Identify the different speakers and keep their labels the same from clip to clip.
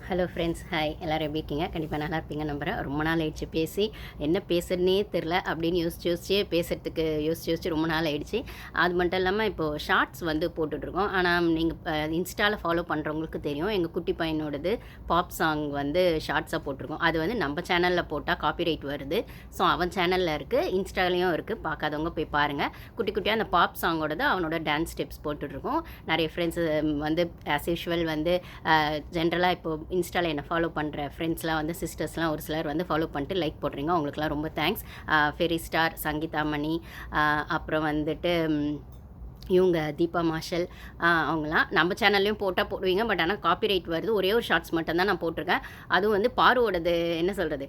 Speaker 1: Hello friends, hi. எல்லோரும் எப்படி இருக்கீங்க? கண்டிப்பாக நல்லா இருப்பீங்க நம்புகிறேன். ரொம்ப நாள் ஆயிடுச்சு பேசி, என்ன பேசுறதுனே தெரில அப்படின்னு யோசிச்சு பேசுகிறதுக்கு ரொம்ப நாள் ஆயிடுச்சு. அது மட்டும் இல்லாமல் இப்போது ஷார்ட்ஸ் வந்து போட்டுட்ருக்கோம். ஆனால் நீங்கள் இன்ஸ்டாவில் ஃபாலோ பண்ணுறவங்களுக்கு தெரியும், எங்கள் குட்டி பையனோடது பாப் சாங் வந்து ஷார்ட்ஸாக போட்டிருக்கோம். அது வந்து நம்ம சேனலில் போட்டால் காப்பிரைட் வருது. ஸோ அவன் சேனலில் இருக்குது, இன்ஸ்டாலையும் இருக்குது. பார்க்காதவங்க போய் பாருங்கள். குட்டி குட்டியாக அந்த பாப் சாங்கோடது அவனோட டான்ஸ் ஸ்டெப்ஸ் போட்டுட்ருக்கோம். நிறைய ஃப்ரெண்ட்ஸு வந்து ஆஸ் யூஷுவல் வந்து ஜென்ரலாக இப்போது இன்ஸ்டாவில் என்னை ஃபாலோ பண்ணுற ஃப்ரெண்ட்ஸ்லாம் வந்து சிஸ்டர்ஸ்லாம் ஒரு சிலர் வந்து ஃபாலோ பண்ணிட்டு லைக் போடுறீங்க. அவங்களுக்குலாம் ரொம்ப தேங்க்ஸ். ஃபெரி ஸ்டார், சங்கீதாமணி, அப்புறம் வந்துட்டு இவங்க தீபா மார்ஷல், அவங்களாம் நம்ம சேனல்லையும் போட்டால் போடுவீங்க. பட் ஆனால் காப்பிரைட் வருது. ஒரே ஒரு ஷார்ட்ஸ் மட்டும்தான் நான் போட்டிருக்கேன். அதுவும் வந்து பாருவோடது என்ன சொல்கிறது,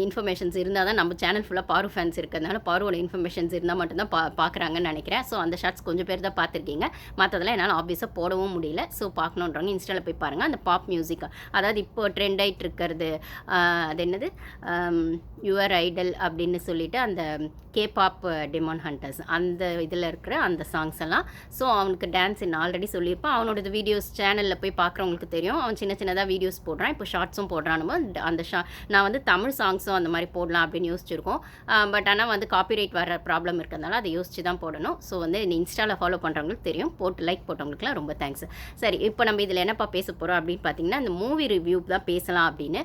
Speaker 1: இன்ஃபர்மேஷன்ஸ் இருந்தால் தான் நம்ம சேனல் ஃபுல்லாக பாரு ஃபேன்ஸ் இருக்கிறதுனால பாருவோட இன்ஃபர்மேஷன்ஸ் இருந்தால் மட்டும்தான் பார்க்குறாங்கன்னு நினைக்கிறேன். ஸோ அந்த ஷார்ட்ஸ் கொஞ்சம் பேர் தான் பார்த்துருக்கீங்க. மற்றதெல்லாம் என்னால் ஆப்வியஸாக போடவும் முடியல. ஸோ பார்க்கணுன்றவங்க இன்ஸ்டாவில் போய் பாருங்கள். அந்த பாப் மியூசிக், அதாவது இப்போ ட்ரெண்ட் ஆகிட்டு இருக்கிறது, அது என்னது, யுவர் ஐடல் அப்படின்னு சொல்லிட்டு அந்த கேபாப் டிமான் ஹண்டர்ஸ், அந்த இதில் இருக்கிற அந்த சாங்ஸ் எல்லாம். ஸோ அவனுக்கு டான்ஸ் நான் ஆல்ரெடி சொல்லியிருப்பேன். அவனோட வீடியோஸ் சேனலில் போய் பார்க்குறவங்களுக்கு தெரியும். அவன் சின்ன சின்னதாக வீடியோஸ் போடுறான். இப்போ ஷார்ட்ஸும் போடுறானுமோ அந்த நான் வந்து தமிழ் சாங்ஸும் அந்த மாதிரி போடலாம் அப்படின்னு யோசிச்சிருக்கோம். பட் ஆனால் வந்து காப்பிரைட் வர ப்ராப்ளம் இருக்கிறதுனால அதை யோசிச்சு தான் போடணும். ஸோ வந்து இன்ஸ்டாவில் ஃபாலோ பண்ணுறவங்களுக்கு தெரியும். போட்டு லைக் போட்டவங்களுக்குலாம் ரொம்ப தேங்க்ஸ். சரி, இப்போ நம்ம இதில் என்னப்பா பேச போகிறோம் அப்படின்னு பார்த்தீங்கன்னா, இந்த மூவி ரிவ்யூ தான் பேசலாம் அப்படின்னு.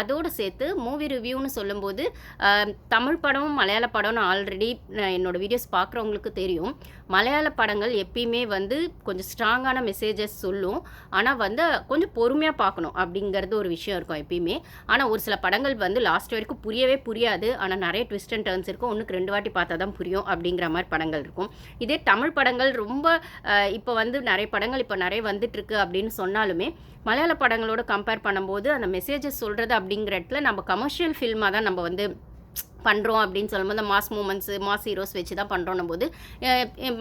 Speaker 1: அதோடு சேர்த்து மூவி ரிவ்யூன்னு சொல்லும்போது தமிழ் படம், மலையாள படம்னு ஆல்ரெடி என்னோடய வீடியோஸ் பார்க்குறவங்களுக்கு தெரியும். மலையாள படங்கள் எப்பயுமே வந்து கொஞ்சம் ஸ்ட்ராங்கான மெசேஜஸ் சொல்லும். ஆனால் வந்து கொஞ்சம் பொறுமையாக பார்க்கணும் அப்படிங்கிறது ஒரு விஷயம் இருக்கும் எப்பயுமே. ஆனால் ஒரு சில படங்கள் வந்து லாஸ்ட் வரைக்கும் புரியாது. ஆனால் நிறைய ட்விஸ்ட் அண்ட் டர்ன்ஸ் இருக்கும். ஒன்றுக்கு 2 வாட்டி பார்த்தா தான் புரியும் அப்படிங்கிற மாதிரி படங்கள் இருக்கும். இதே தமிழ் படங்கள் ரொம்ப இப்போ வந்து நிறைய படங்கள் இப்போ நிறைய வந்துட்டுருக்கு அப்படின்னு சொன்னாலுமே, மலையாள படங்களோட கம்பேர் பண்ணும்போது அந்த மெசேஜஸ் சொல்கிறது அப்படிங்கிற இடத்துல நம்ம கமர்ஷியல் ஃபில்மாக தான் நம்ம வந்து பண்ணுறோம் அப்படின்னு சொல்லும்போது, அந்த மாஸ் மூமெண்ட்ஸு, மாஸ் ஹீரோஸ் வச்சு தான் பண்ணுறோம் போது,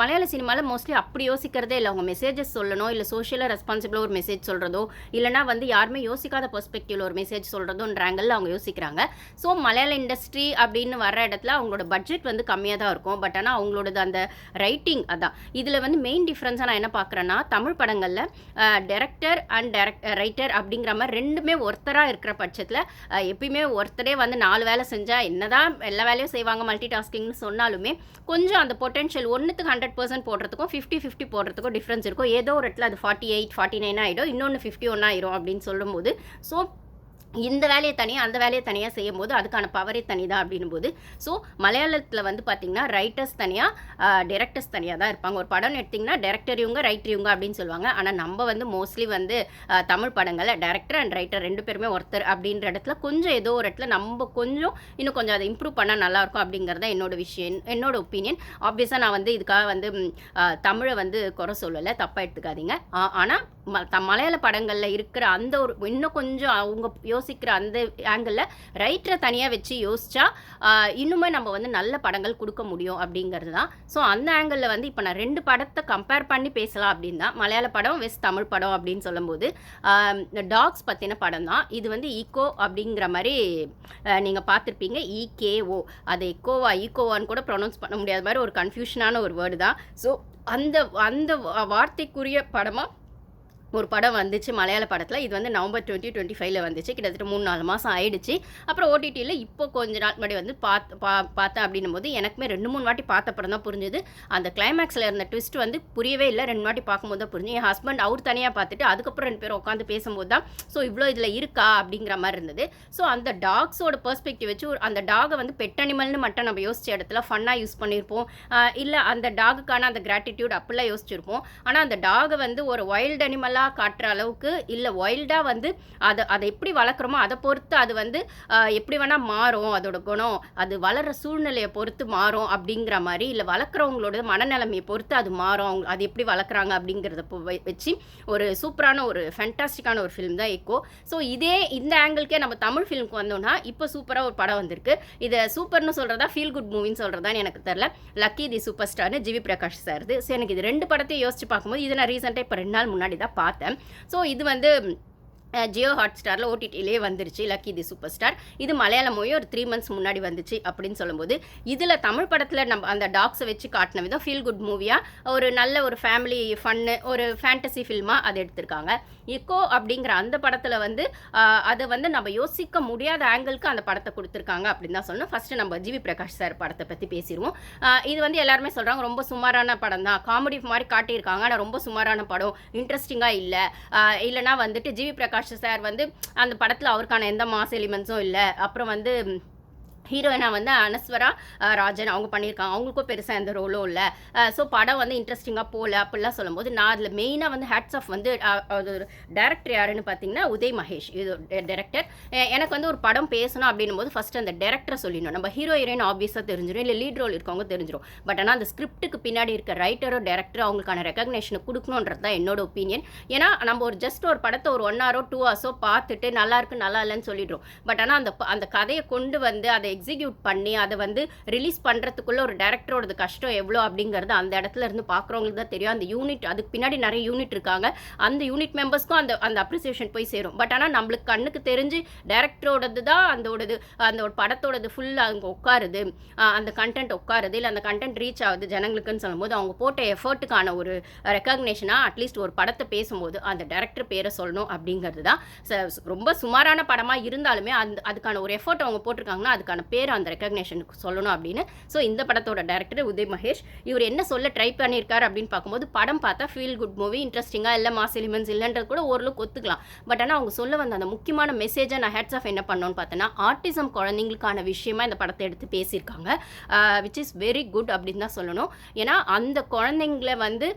Speaker 1: மலையாள சினிமாவில் மோஸ்ட்லி அப்படி யோசிக்கிறதே இல்லை. அவங்க மெசேஜஸ் சொல்லணும், இல்லை சோஷியலாக ரெஸ்பான்சிபிளாக ஒரு மெசேஜ் சொல்கிறதோ, இல்லைனா வந்து யாருமே யோசிக்காத பெர்ஸ்பெக்டிவில் ஒரு மெசேஜ் சொல்கிறதோன்ற ஆங்கிளில் அவங்க யோசிக்கிறாங்க. ஸோ மலையாள இண்டஸ்ட்ரி அப்படின்னு வர இடத்துல அவங்களோட பட்ஜெட் வந்து கம்மியாக தான் இருக்கும். பட் ஆனால் அவங்களோட அந்த ரைட்டிங், அதான் இதில் வந்து மெயின் டிஃப்ரென்ஸாக நான் என்ன பார்க்குறேன்னா, தமிழ் படங்களில் டைரக்டர் அண்ட் ரைட்டர் அப்படிங்கிற மாதிரி ரெண்டுமே ஒருத்தராக இருக்கிற பட்சத்தில், எப்பயுமே ஒருத்தரே வந்து 4 வேலை செஞ்சால் என்னதான் எல்லா வேலையும் செய்வாங்க, மல்டி டாஸ்கிங்னு சொன்னாலுமே கொஞ்சம் அந்த பொட்டென்ஷியல் 1க்கு 100% போடுறதுக்கும் 50-50 போடுறதுக்கும் டிஃப்ரென்ஸ் இருக்கும். ஏதோ ஒரு இடத்துல அது 48, 49 ஆகிடும், இன்னொன்று 51 ஆயிரும் அப்படின்னு சொல்லும்போது, ஸோ இந்த வேலையை தனியாக அந்த வேலையை தனியாக செய்யும் போது அதுக்கான பவரே தனி தான் அப்படின்னும் போது, ஸோ மலையாளத்தில் வந்து பார்த்திங்கன்னா ரைட்டர்ஸ் தனியாக, டைரக்டர்ஸ் தனியாக தான் இருப்பாங்க. ஒரு படம் எடுத்திங்கன்னா டைரக்டர் இவங்க, ரைட்டர் இவங்க அப்படின்னு சொல்லுவாங்க. ஆனால் நம்ம வந்து மோஸ்ட்லி வந்து தமிழ் படங்களில் டைரக்டர் அண்ட் ரைட்டர் 2 பேருமே ஒருத்தர் அப்படின்ற இடத்துல கொஞ்சம் ஏதோ ஒரு இடத்துல நம்ம இன்னும் கொஞ்சம் அதை இம்ப்ரூவ் பண்ணால் நல்லாயிருக்கும் அப்படிங்கிறது தான் என்னோட ஒப்பீனியன். ஆப்வியஸாக நான் வந்து இதுக்காக வந்து தமிழை வந்து குறை சொல்லலை, தப்பாக எடுத்துக்காதீங்க. ஆனால் மலையாள படங்களில் இருக்கிற அந்த ஒரு இன்னும் கொஞ்சம் அவங்க யோசிக்கிற அந்த ஆங்கிளில் ரைட்டரை தனியாக வச்சு யோசிச்சா இன்னுமே நம்ம வந்து நல்ல படங்கள் கொடுக்க முடியும் அப்படிங்கிறது தான். ஸோ அந்த ஆங்கிளில் வந்து இப்போ நான் 2 படத்தை கம்பேர் பண்ணி பேசலாம் அப்படின்னு தான். மலையாள படம் வெஸ்ட் தமிழ் படம் அப்படின்னு சொல்லும்போது, இந்த டாக்ஸ் பற்றின படம் தான் இது. வந்து ஈகோ அப்படிங்கிற மாதிரி நீங்கள் பார்த்துருப்பீங்க. EKO, அது ஈகோவான்னு கூட ப்ரொனவுன்ஸ் பண்ண முடியாத மாதிரி ஒரு கன்ஃபியூஷனான ஒரு வேர்டு தான். ஸோ அந்த வார்த்தைக்குரிய படமாக ஒரு படம் வந்துச்சு மலையாள படத்தில். இது வந்து நவம்பர் 2025 வந்துச்சு. கிட்டத்தட்ட 3-4 மாதம் ஆயிடுச்சு. அப்புறம் OTTயில் இப்போ கொஞ்ச நாள் முன்னாடி வந்து பார்த்தேன் அப்படின்னும் போது எனக்குமே 2-3 வாட்டி பார்த்த படம் தான் புரிஞ்சுது. அந்த கிளைமேக்ஸில் இருந்த ட்விஸ்ட் வந்து புரியவே இல்லை. 2 வாட்டி பார்க்கும்போது தான் புரிஞ்சு. என் ஹஸ்பண்ட் அவர் தனியாக பார்த்துட்டு அதுக்கப்புறம் 2 பேரும் உட்காந்து பேசும்போது தான் ஸோ இவ்வளோ இதில் இருக்கா அப்படிங்கிற மாதிரி இருந்தது. ஸோ அந்த டாக்ஸோட பெர்ஸ்பெக்டிவ் வச்சு அந்த டாகை வந்து பெட் அனிமல்னு மட்டும் நம்ம யோசிச்ச இடத்துல ஃபன்னாக யூஸ் பண்ணியிருப்போம். இல்லை அந்த டாகுக்கான அந்த கிராட்டிடியூட் அப்படிலாம் யோசிச்சிருப்போம். ஆனால் அந்த டாகை வந்து ஒரு வைல்டு அனிமலாக காட்டுற அளவுக்கு இல்லை, வைல்டாக வந்து அதை எப்படி வளர்க்குறோமோ அதை பொறுத்து அது வந்து எப்படி வேணால் மாறும், அதோட குணம் அது வளர்கிற சூழ்நிலையை பொறுத்து மாறும் அப்படிங்கிற மாதிரி, இல்லை வளர்க்குறவங்களோட மனநிலைமையை பொறுத்து அது மாறும், அவங்க அது எப்படி வளர்க்குறாங்க அப்படிங்கிறத வச்சு ஒரு சூப்பரான ஒரு ஃபேண்டாஸ்டிக்கான ஒரு ஃபிலிம் தான் EKO. ஸோ இந்த ஆங்கிள்கே நம்ம தமிழ் ஃபிலிமுக்கு வந்தோம்னா இப்போ சூப்பராக ஒரு படம் வந்திருக்கு. இதை சூப்பர்னு சொல்கிறதா ஃபீல் குட் மூவின்னு சொல்கிறதான்னு எனக்கு தெரில. லக்கி தி சூப்பர் ஸ்டார்னு ஜிவி பிரகாஷ் சார். ஸோ எனக்கு இது 2 படத்தையும் யோசிச்சு பார்க்கும்போது இதை நான் ரீசெண்டாக இப்போ 2 நாள் முன்னாடி தான் பார்த்தேன். ஸோ இது வந்து ஜியோ ஹாட்ஸ்டாரில் ஓடிடிலேயே வந்துருச்சு லக்கி தி சூப்பர் ஸ்டார். இது மலையாள மூவி ஒரு 3 மந்த்ஸ் முன்னாடி வந்துச்சு அப்படின்னு சொல்லும்போது, இதில் தமிழ் படத்தில் நம்ம அந்த டாக்ஸை வச்சு காட்டின விதம் ஃபீல் குட் மூவியாக ஒரு நல்ல ஒரு ஃபேமிலி ஃபன்னு ஒரு ஃபேண்டசி ஃபில்மாக அதை எடுத்திருக்காங்க. எக்கோ அப்படிங்கிற அந்த படத்தில் வந்து அதை வந்து நம்ம யோசிக்க முடியாத ஆங்கிளுக்கு அந்த படத்தை கொடுத்துருக்காங்க அப்படின்னு தான் சொல்லணும். ஃபஸ்ட்டு நம்ம ஜிவி பிரகாஷ் சார் படத்தை பற்றி பேசிடுவோம். இது வந்து எல்லாருமே சொல்கிறாங்க ரொம்ப சுமாரான படம் தான், காமெடி மாதிரி காட்டியிருக்காங்க, ஆனால் ரொம்ப சுமாரான படம், இன்ட்ரெஸ்டிங்காக இல்லை, இல்லைனா வந்துட்டு ஜிவி பிரகாஷ் சார் வந்து அந்த படத்தில் அவருக்கான எந்த மாஸ் எலிமெண்ட்ஸும் இல்லை. அப்புறம் வந்து ஹீரோயினா வந்து அனஸ்வரா ராஜன் அவங்க பண்ணியிருக்காங்க, அவங்களுக்கும் பெருசாக எந்த ரோலும் இல்லை. ஸோ படம் வந்து இன்ட்ரெஸ்டிங்காக போகல அப்படிலாம் சொல்லும்போது, நான் அதில் மெயினாக வந்து ஹேட்ஸ் ஆஃப் வந்து அது டேரக்டர் யாருன்னு பார்த்தீங்கன்னா உதய் மகேஷ். இது டேரக்டர். எனக்கு வந்து ஒரு படம் பேசணும் அப்படின்னும் போது ஃபஸ்ட்டு அந்த டேரக்டரை சொல்லிடணும். நம்ம ஹீரோ ஹீரோயின் ஆப்வியஸாக தெரிஞ்சிடும், இல்லை லீட் ரோல் இருக்கவங்க தெரிஞ்சிடும். பட் ஆனால் அந்த ஸ்கிரிப்டுக்கு பின்னாடி இருக்க ரைட்டரோ டேரக்டரோ அவங்களுக்கான ரெகக்னேஷனை கொடுக்கணுன்றது தான் என்னோட ஒப்பீனியன். ஏன்னா நம்ம ஒரு ஜஸ்ட் ஒரு படத்தை ஒரு 1 hour 2 hours பார்த்துட்டு நல்லா இருக்கு நல்லா இல்லைன்னு சொல்லிடுறோம். பட் ஆனால் அந்த கதையை கொண்டு வந்து அதை எக்ஸிக்யூட் பண்ணி அதை வந்து ரிலீஸ் பண்ணுறதுக்குள்ள ஒரு டேரக்டரோட கஷ்டம் எவ்வளோ அப்படிங்கிறது அந்த இடத்துல இருந்து பார்க்குறவங்களுக்கு தான் தெரியும். அந்த யூனிட் அதுக்கு பின்னாடி நிறைய யூனிட் இருக்காங்க, அந்த யூனிட் மெம்பர்ஸ்க்கும் அந்த அப்ரிசியேஷன் போய் சேரும். பட் ஆனால் நம்மளுக்கு கண்ணுக்கு தெரிஞ்சு டேரக்டரோடது தான் அந்த ஒரு படத்தோடது ஃபுல்லாக அங்கே உட்காருது, அந்த கண்டென்ட் உட்காருது, இல்லை அந்த கண்டென்ட் ரீச் ஆகுது ஜனங்களுக்குன்னு சொல்லும்போது அவங்க போட்ட எஃபர்ட்டுக்கான ஒரு ரெக்கக்னேஷனாக அட்லீஸ்ட் ஒரு படத்தை பேசும்போது அந்த டேரக்டர் பேரை சொல்லணும் அப்படிங்கிறது தான். ரொம்ப சுமாரான படமாக இருந்தாலுமே அதுக்கான ஒரு எஃபர்ட் அவங்க போட்டிருக்காங்கன்னா அதுக்கான பேர் அந்த ரெகக்னேஷனுக்கு சொல்லணும் அப்படின்னு. ஸோ இந்த படத்தோட டேரக்டர் உதய் மகேஷ். இவர் என்ன சொல்ல ட்ரை பண்ணியிருக்காரு அப்படின்னு பார்க்கும்போது, படம் பார்த்தா ஃபீல் குட் மூவி, இன்ட்ரெஸ்டிங்காக இல்லை மாஸ் எலிமெண்ட்ஸ் இல்லைன்றது கூட ஓரளவுக்கு ஒத்துக்கலாம். பட் ஆனால் அவங்க சொல்ல வந்த அந்த முக்கியமான மெசேஜை நான் ஹெட்ஸ் ஆஃப் என்ன பண்ணோன்னு பார்த்தேன்னா, ஆர்டிசம் குழந்தைங்களுக்கான விஷயமா இந்த படத்தை எடுத்து பேசியிருக்காங்க. விச் இஸ் வெரி குட் அப்படின்னு தான் சொல்லணும். ஏன்னா அந்த குழந்தைங்களை வந்து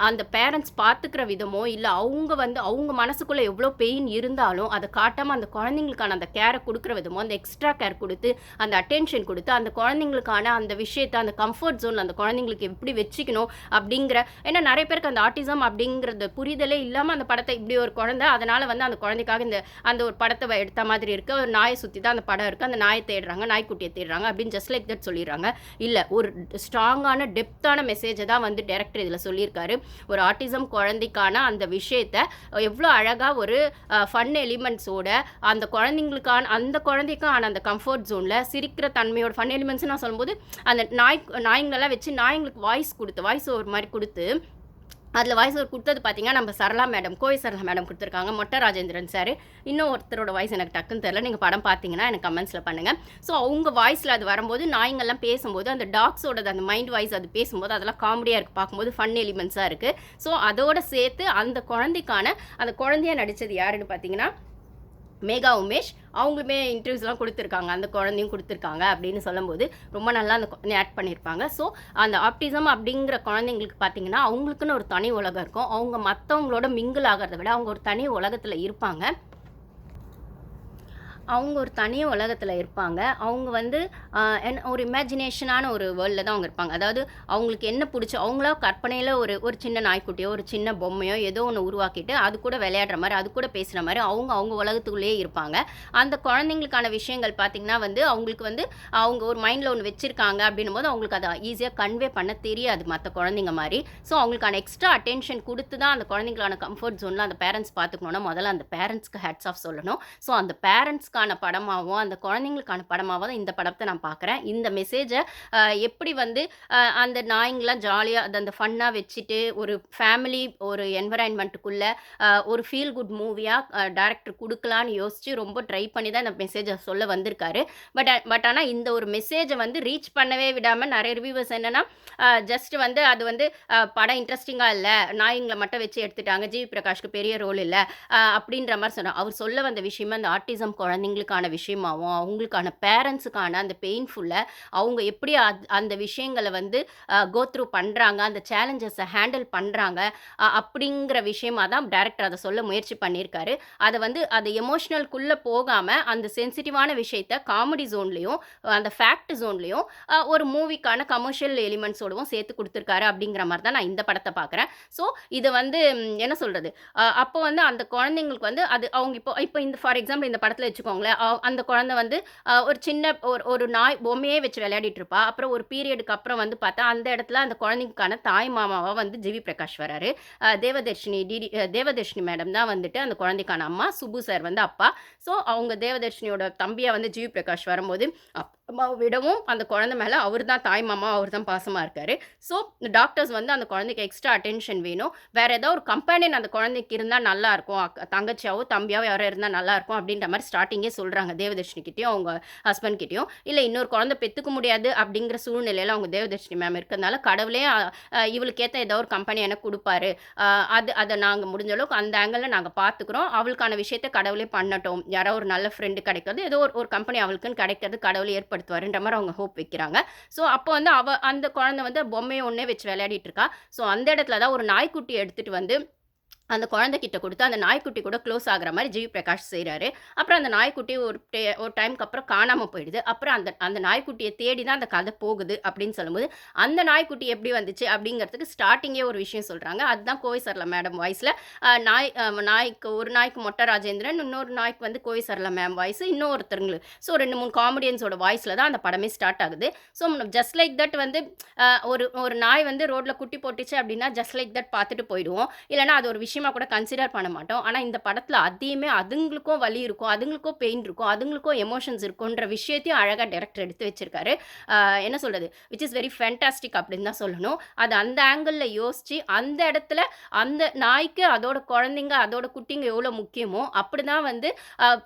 Speaker 1: அந்த பேரண்ட்ஸ் பார்த்துக்கிற விதமோ இல்லை அவங்க மனசுக்குள்ளே எவ்வளோ பெயின் இருந்தாலும் அதை காட்டாமல் அந்த குழந்தைங்களுக்கான அந்த கேரை கொடுக்குற விதமோ, அந்த எக்ஸ்ட்ரா கேர் கொடுத்து அந்த அட்டென்ஷன் கொடுத்து அந்த குழந்தைங்களுக்கான அந்த விஷயத்தை அந்த கம்ஃபர்ட் ஜோன் அந்த குழந்தைங்களுக்கு எப்படி வச்சுக்கணும் அப்படிங்கிற. ஏன்னா நிறைய பேருக்கு அந்த ஆட்டிசம் அப்படிங்கிறது புரிதலே இல்லாமல் அந்த படத்தை இப்படி ஒரு குழந்தை அதனால் வந்து அந்த குழந்தைக்காக அந்த ஒரு படத்தை எடுத்த மாதிரி இருக்குது, ஒரு நாயை சுற்றி தான் அந்த படம் இருக்குது, அந்த நாயை தேடுறாங்க, நாய்க்குட்டியை தேடுறாங்க அப்படின்னு ஜஸ்ட் லைக் தட் சொல்லிடுறாங்க. இல்லை, ஒரு ஸ்ட்ராங்கான டெப்த்தான மெசேஜை தான் வந்து டைரக்டர் இதில் சொல்லியிருக்காரு. ஒரு ஆட்டிசம் குழந்தைக்கான அந்த விஷயத்தை எவ்வளோ அழகாக ஒரு ஃபன் எலிமெண்ட்ஸோட அந்த குழந்தைக்கான அந்த கம்ஃபர்ட் ஜோனில் சிரிக்கிற தன்மையோட ஃபன் எலிமெண்ட்ஸ் நான் சொல்லும்போது அந்த நாய்ங்களெல்லாம் வச்சு நாய்ங்களுக்கு வாய்ஸ் ஓவர் மாதிரி கொடுத்து அதில் வாய்ஸ் ஓவர் கொடுத்தது பார்த்தீங்கன்னா நம்ம சரளா மேடம், கோவை சரளா மேடம் கொடுத்துருக்காங்க, மொட்டை ராஜேந்திரன் சார். இன்னும் ஒருத்தரோட வாய்ஸ் எனக்கு டக்குன்னு தெரியல, நீங்கள் படம் பார்த்தீங்கன்னா எனக்கு கமெண்ட்ஸில் பண்ணுங்கள். ஸோ அவங்க வாய்ஸில் அது வரும்போது நாய்ங்கள்லாம் பேசும்போது அந்த டாக்ஸோட அந்த மைண்ட் வாய்ஸ் அது பேசும்போது அதெல்லாம் காமெடியாக இருக்குது, பார்க்கும்போது ஃபன் எலிமெண்ட்ஸாக இருக்குது. ஸோ அதோடு சேர்த்து அந்த குழந்தையாக நடித்தது யாருன்னு பார்த்தீங்கன்னா மேகா உமேஷ். அவங்களுமே இன்டர்வியூஸ்லாம் கொடுத்துருக்காங்க, அந்த குழந்தையும் கொடுத்துருக்காங்க அப்படின்னு சொல்லும்போது ரொம்ப நல்லா அந்த குழந்தைய ஆட் பண்ணியிருப்பாங்க. ஸோ அந்த ஆப்டிசம் அப்படிங்கிற குழந்தைங்களுக்கு பார்த்தீங்கன்னா அவங்களுக்குன்னு ஒரு தனி உலகம் இருக்கும். அவங்க மற்றவங்களோட மிங்கிள் ஆகிறத விட அவங்க ஒரு தனி உலகத்தில் இருப்பாங்க. அவங்க ஒரு தனி உலகத்தில் இருப்பாங்க. அவங்க வந்து ஒரு இமேஜினேஷனான ஒரு வேர்ல்டில் தான் அவங்க இருப்பாங்க. அதாவது அவங்களுக்கு என்ன பிடிச்சோ அவங்களா கற்பனையில் ஒரு சின்ன நாய்க்குட்டியோ ஒரு சின்ன பொம்மையோ ஏதோ ஒன்று உருவாக்கிட்டு அது கூட விளையாடுற மாதிரி அது கூட பேசுகிற மாதிரி அவங்க உலகத்துக்குள்ளேயே இருப்பாங்க. அந்த குழந்தைங்களுக்கான விஷயங்கள் பார்த்திங்கன்னா வந்து அவங்களுக்கு வந்து அவங்க ஒரு மைண்டில் ஒன்று வச்சுருக்காங்க அப்படின்னும் போது அவங்களுக்கு அதை ஈஸியாக கன்வே பண்ண தெரியாது மற்ற குழந்தைங்க மாதிரி. ஸோ அவங்களுக்கான எக்ஸ்ட்ரா அட்டென்ஷன் கொடுத்து தான் அந்த குழந்தைங்களுக்கான கம்ஃபர்ட் ஜோனில் அந்த பேரண்ட்ஸ் பார்த்துக்கணுன்னா முதல்ல அந்த பேரண்ட்ஸ்க்கு ஹேட்ஸ் ஆஃப் சொல்லணும். ஸோ அந்த பேரண்ட்ஸ் படமாகவும் அந்த குழந்தைங்களுக்கான படமாகவும் தான் இந்த படத்தை நான் பார்க்குறேன். இந்த மெசேஜை எப்படி வந்து அந்த நாய்ங்களாம் ஜாலியாக அந்த ஃபன்னாக வச்சுட்டு ஒரு ஃபேமிலி ஒரு என்வரான்மெண்ட்டுக்குள்ளே ஒரு ஃபீல் குட் மூவியாக டைரக்டர் கொடுக்கலான்னு யோசித்து ரொம்ப ட்ரை பண்ணி தான் இந்த மெசேஜை சொல்ல வந்திருக்காரு. பட் ஆனால் இந்த ஒரு மெசேஜை வந்து ரீச் பண்ணவே விடாமல் நிறைய ரிவ்யூவர்ஸ் என்னென்னா ஜஸ்ட் வந்து அது வந்து படம் இன்ட்ரெஸ்டிங்காக இல்லை, நாய்ங்களை மட்டும் வச்சு எடுத்துட்டாங்க, ஜிவி பிரகாஷ்க்கு பெரிய ரோல் இல்லை அப்படின்ற மாதிரி சொன்னார். அவர் சொல்ல வந்த விஷயமா அந்த ஆட்டிசம் குழந்தைங்களுக்கான விஷயமாகவும் அவங்களுக்கான பேரண்ட்ஸுக்கான அந்த பெயின்ஃபுல்லை அவங்க எப்படி அந்த விஷயங்களை வந்து கோ த்ரூ பண்ணுறாங்க, அந்த சேலஞ்சஸை ஹேண்டில் பண்ணுறாங்க அப்படிங்கிற விஷயமாக தான் டைரக்டர் அதை சொல்ல முயற்சி பண்ணியிருக்காரு. அதை வந்து அது எமோஷ்னல்குள்ளே போகாமல் அந்த சென்சிட்டிவான விஷயத்தை காமெடி ஜோன்லேயும் அந்த ஃபேக்ட் ஜோன்லேயும் ஒரு மூவிக்கான கமர்ஷியல் எலிமெண்ட்ஸோடவும் சேர்த்து கொடுத்துருக்காரு அப்படிங்கிற மாதிரி தான் நான் இந்த படத்தை பார்க்குறேன். ஸோ இதை வந்து என்ன சொல்கிறது, அப்போ வந்து அந்த குழந்தைங்களுக்கு வந்து அது அவங்க இப்போ இந்த ஃபார் எக்ஸாம்பிள் இந்த படத்தில் வச்சுக்கோங்க, வச்சுக்கோங்களேன். அந்த குழந்தை வந்து ஒரு சின்ன ஒரு நாய் பொம்மையே வச்சு விளையாடிட்டு இருப்பா. அப்புறம் ஒரு பீரியடுக்கு அப்புறம் வந்து பார்த்தா, அந்த இடத்துல அந்த குழந்தைக்கான தாய் மாமாவா வந்து ஜிவி பிரகாஷ் வராரு. தேவதர்ஷினி மேடம் தான் வந்துட்டு அந்த குழந்தைக்கான அம்மா. சுப்பு சார் வந்து அப்பா. ஸோ அவங்க தேவதர்ஷினியோட தம்பியா வந்து ஜிவி பிரகாஷ் வரும்போது, அம்மாவ விடவும் அந்த குழந்தை மேல அவர் தான் தாய் மாமா, அவர் தான் பாசமா இருக்காரு. ஸோ டாக்டர்ஸ் வந்து அந்த குழந்தைக்கு எக்ஸ்ட்ரா அட்டென்ஷன் வேணும். வேற ஏதோ ஒரு கம்பேனியன் அந்த குழந்தைக்கு இருந்தா நல்லாருக்கும். தங்கச்சியாவோ, தம்பியாவோ யாரோ இருந்தா நல்லாருக்கும் அப்படின்ற மாரி ஸ்டார்ட்டிங்கே சொல்றாங்க. தேவதர்ஷினி கிட்டயும், அவங்க ஹஸ்பண்ட் கிட்டயும். இல்ல இன்னொரு குழந்தை பெத்துக்க முடியாது அப்படிங்கிற சூழ்நிலையில அவங்க தேவதர்ஷினி மேம் இருக்கிறதுனால, கடவுளே இவளுக்கு ஏத்த ஏதோ ஒரு கம்பெனி எனக்கு குடுப்பாரு. அத நாங்க முடிஞ்ச அளவுக்கு அந்த ஆங்கிள்ல நாங்க பார்த்துக்கிறோம். அவளுக்கான விஷயத்த கடவுளே பண்ணட்டும். யாரோ ஒரு நல்ல ஃப்ரெண்ட் கிடைக்கிறது, ஏதோ ஒரு கம்பெனி அவளுக்குன்னு கிடைக்கிறது கடவுளே ஏற்படுத்துவாருன்ற மாரி அவங்க ஹோப் வைக்கிறாங்க. ஸோ அப்போ வந்து அந்த குழந்தை வந்து பொம்மைய ஒண்ணே வச்சு விளையாடிட்டு இருக்கா. ஸோ அந்த இடத்துல தான் ஒரு நாய்க்குட்டிய எடுத்துட்டு வந்து அந்த குழந்தைகிட்ட குடுத்து, அந்த நாய்க்குட்டி கூட க்ளோஸ் ஆகுற மாரி ஜிவி பிரகாஷ் செய்றாரு. அப்புறம் அந்த நாய்க்குட்டி ஒரு டைம்க்கு அப்புறம் காணாம போயிடுது. அப்புறம் அந்த அந்த நாய்க்குட்டிய தேடி தான் அந்த கதை போகுது அப்படின்னு சொல்லும்போது, அந்த நாய்க்குட்டி எப்படி வந்துச்சு அப்படிங்கிறதுக்கு ஸ்டார்ட்டிங்கே ஒரு விஷயம் சொல்றாங்க. அதுதான் கோவை சரளா மேடம் வாய்ஸ்ல நாய்க்கு ஒரு நாய்க்கு மொட்டை ராஜேந்திரன், இன்னொரு நாய்க்கு வந்து கோவை சரளா மேம் வாய்ஸ், இன்னொருத்தருங்களுக்கு. ஸோ 2, 3 காமெடியன்ஸோட வாய்ஸ்ல தான் அந்த படமே ஸ்டார்ட் ஆகுது. ஸோ ஜஸ்ட் லைக் தட் வந்து ஒரு ஒரு நாய் வந்து ரோட்ல குட்டி போட்டுச்சு அப்படின்னா, ஜஸ்ட் லைக் தட் பார்த்துட்டு போயிடுவோம். இல்லன்னா அது ஒரு விஷயமா கூட கன்சிடர் பண்ண மாட்டோம். ஆனா இந்த படத்துல அதையுமே அதுங்களுக்கும் வலி இருக்கும், அதுங்களுக்கும் பெயின் இருக்கும், அதுங்களுக்கும் எமோஷன்ஸ் இருக்குன்ற விஷயத்தையும் அழகா டைரக்டர் எடுத்து வச்சிருக்காரு. என்ன சொல்றது? விச் இஸ் வெரி ஃபேன்டாஸ்டிக் அப்படின்னு தான் சொல்லணும். அது அந்த ஆங்கிள்ல யோசிச்சு, அந்த இடத்துல அந்த நாய்க்கு அதோட குழந்தைங்க, அதோட குட்டிங்க எவ்வளோ முக்கியமோ, அப்படிதான் வந்து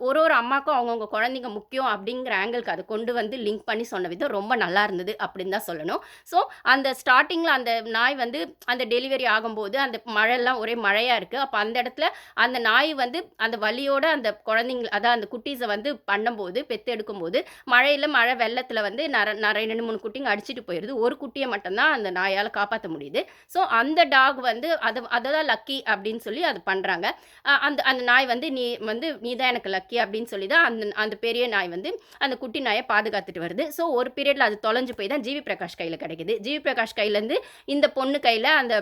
Speaker 1: ஒரு அம்மாக்கும் அவங்கவங்க குழந்தைங்க முக்கியம் அப்படிங்கிற ஆங்கிள்க்கு அத கொண்டு வந்து லிங்க் பண்ணி சொன்ன விதம் ரொம்ப நல்லா இருந்தது அப்படின்னு தான் சொல்லணும். ஸோ அந்த ஸ்டார்ட்டிங்ல அந்த நாய் வந்து அந்த டெலிவரி ஆகும்போது, அந்த மழைலாம் ஒரே மழையா இருக்கு. அப்ப அந்த இடத்துல அந்த நாய் வந்து அந்த வலியோட அந்த குழந்தைங்கள அதான் அந்த குட்டீஸ வந்து பண்ணும்போது, பெத்தெடுக்கும்போது, மழை வெள்ளத்துல வந்து 2, 3 குட்டிங்க அடிச்சுட்டு போயிருது. ஒரு குட்டிய மட்டும் தான் அந்த நாயால காப்பாத்த முடியுது. ஸோ அந்த டாக் வந்து அததான் லக்கி அப்படின்னு சொல்லி அது பண்றாங்க. அந்த அந்த நாய் வந்து நீ தான் எனக்கு லக்கி அப்படின்னு சொல்லி தான் அந்த அந்த பெரிய நாய் வந்து அந்த குட்டி நாய பாதுகாத்துட்டு வருது. ஸோ ஒரு பீரியட்ல அது தொலைஞ்சு போய் தான் ஜிவி பிரகாஷ் கையில கிடைக்குது. ஜிவி பிரகாஷ் கையிலேருந்து இந்த பொண்ணு கையில அந்த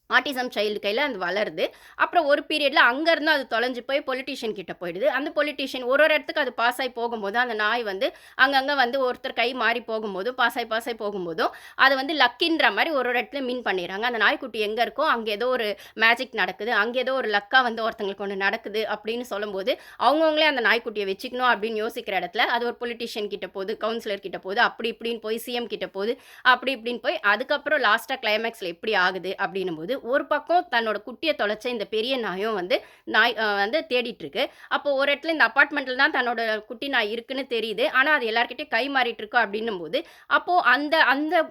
Speaker 1: ஆட்டிசம் சைல்டு கையில அது வளருது. அப்புறம் ஒரு பீரியட்ல அங்கருந்து அது தொலைஞ்சு போய் பொலிட்டீஷியன் கிட்ட போயிடுது. அந்த பொலிட்டீஷியன் ஒரு இடத்துக்கு அது பாஸ் ஆயி போகும்போது, அந்த நாய் வந்து அங்கங்க வந்து ஒருத்தர் கை மாறி போகும்போதும், பாஸ் ஆயி போகும்போதும், அது வந்து லக்கின்ற மாரி ஒரு இடத்துல மீன் பண்ணிர்றாங்க. அந்த நாய்க்குட்டி எங்க இருக்கோ, அங்க ஏதோ ஒரு மேஜிக் நடக்குது. அங்க ஏதோ ஒரு லக்கா வந்து ஒருத்தங்களுக்கு ஒண்ணு நடக்குது அப்படின்னு சொல்லும்போது, அவங்கவங்களே அந்த நாய்க்குட்டிய வச்சுக்கணும் அப்படின்னு யோசிக்கிற இடத்துல, அது ஒரு பொலிட்டீஷியன் கிட்ட போகுது, கவுன்சிலர் கிட்ட போகுது, அப்படி இப்படின்னு போய் சிஎம் கிட்ட போகுது, அப்படி இப்படின்னு போய் அதுக்கப்புறம் லாஸ்ட்டா கிளைமேக்ஸ்ல எப்படி ஆகுது அப்படின்னும்போது, ஒரு பக்கம் தன்னோட குட்டிய தொலைச்ச இந்த பெரிய நாயும் வந்து வந்து தேடிட்டு இருக்கு. அப்போ ஒரு இடத்துல இந்த அபார்ட்மெண்ட்ல தான் தன்னோட குட்டி நாய் இருக்குன்னு தெரியுது. ஆனா அது எல்லார்கிட்டயும் கை மாறிட்டு இருக்கு அப்படின்னும்போது, அப்போ அந்த அந்த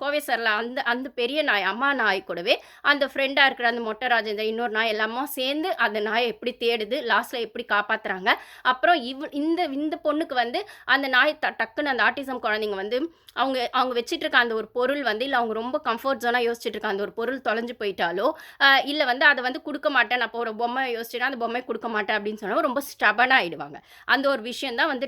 Speaker 1: கோவை சரளா அந்த அந்த பெரிய நாய் அம்மா நாய் கூடவே அந்த ஃப்ரெண்டா இருக்கிற அந்த மொட்டை ராஜேந்திரன் இன்னொரு நாய் எல்லாமே சேர்ந்து அந்த நாயை எப்படி தேடுது, லாஸ்ட்ல எப்படி காப்பாத்துறாங்க. அப்புறம் இந்த இந்த பொண்ணுக்கு வந்து அந்த நாய் டக்குன்னு அந்த ஆட்டிசம் குழந்தைங்க வந்து அவங்க வச்சிட்டு இருக்க அந்த ஒரு பொருள் வந்து இல்ல அவங்க ரொம்ப கம்ஃபர்ட் ஜோனா யோசிச்சுட்டு இருக்க அந்த ஒரு பொருள் தொலைஞ்சு போயிட்டாலோ, இல்ல வந்து அத வந்து குடுக்க மாட்டேன். நான் இப்போ ஒரு பொம்மை யோசிச்சேன்னா, அந்த பொம்மைய குடுக்க மாட்டேன் அப்படின்னு சொன்னா ரொம்ப ஸ்டபர்னா ஆயிடுவாங்க. அந்த ஒரு விஷயம் தான் வந்து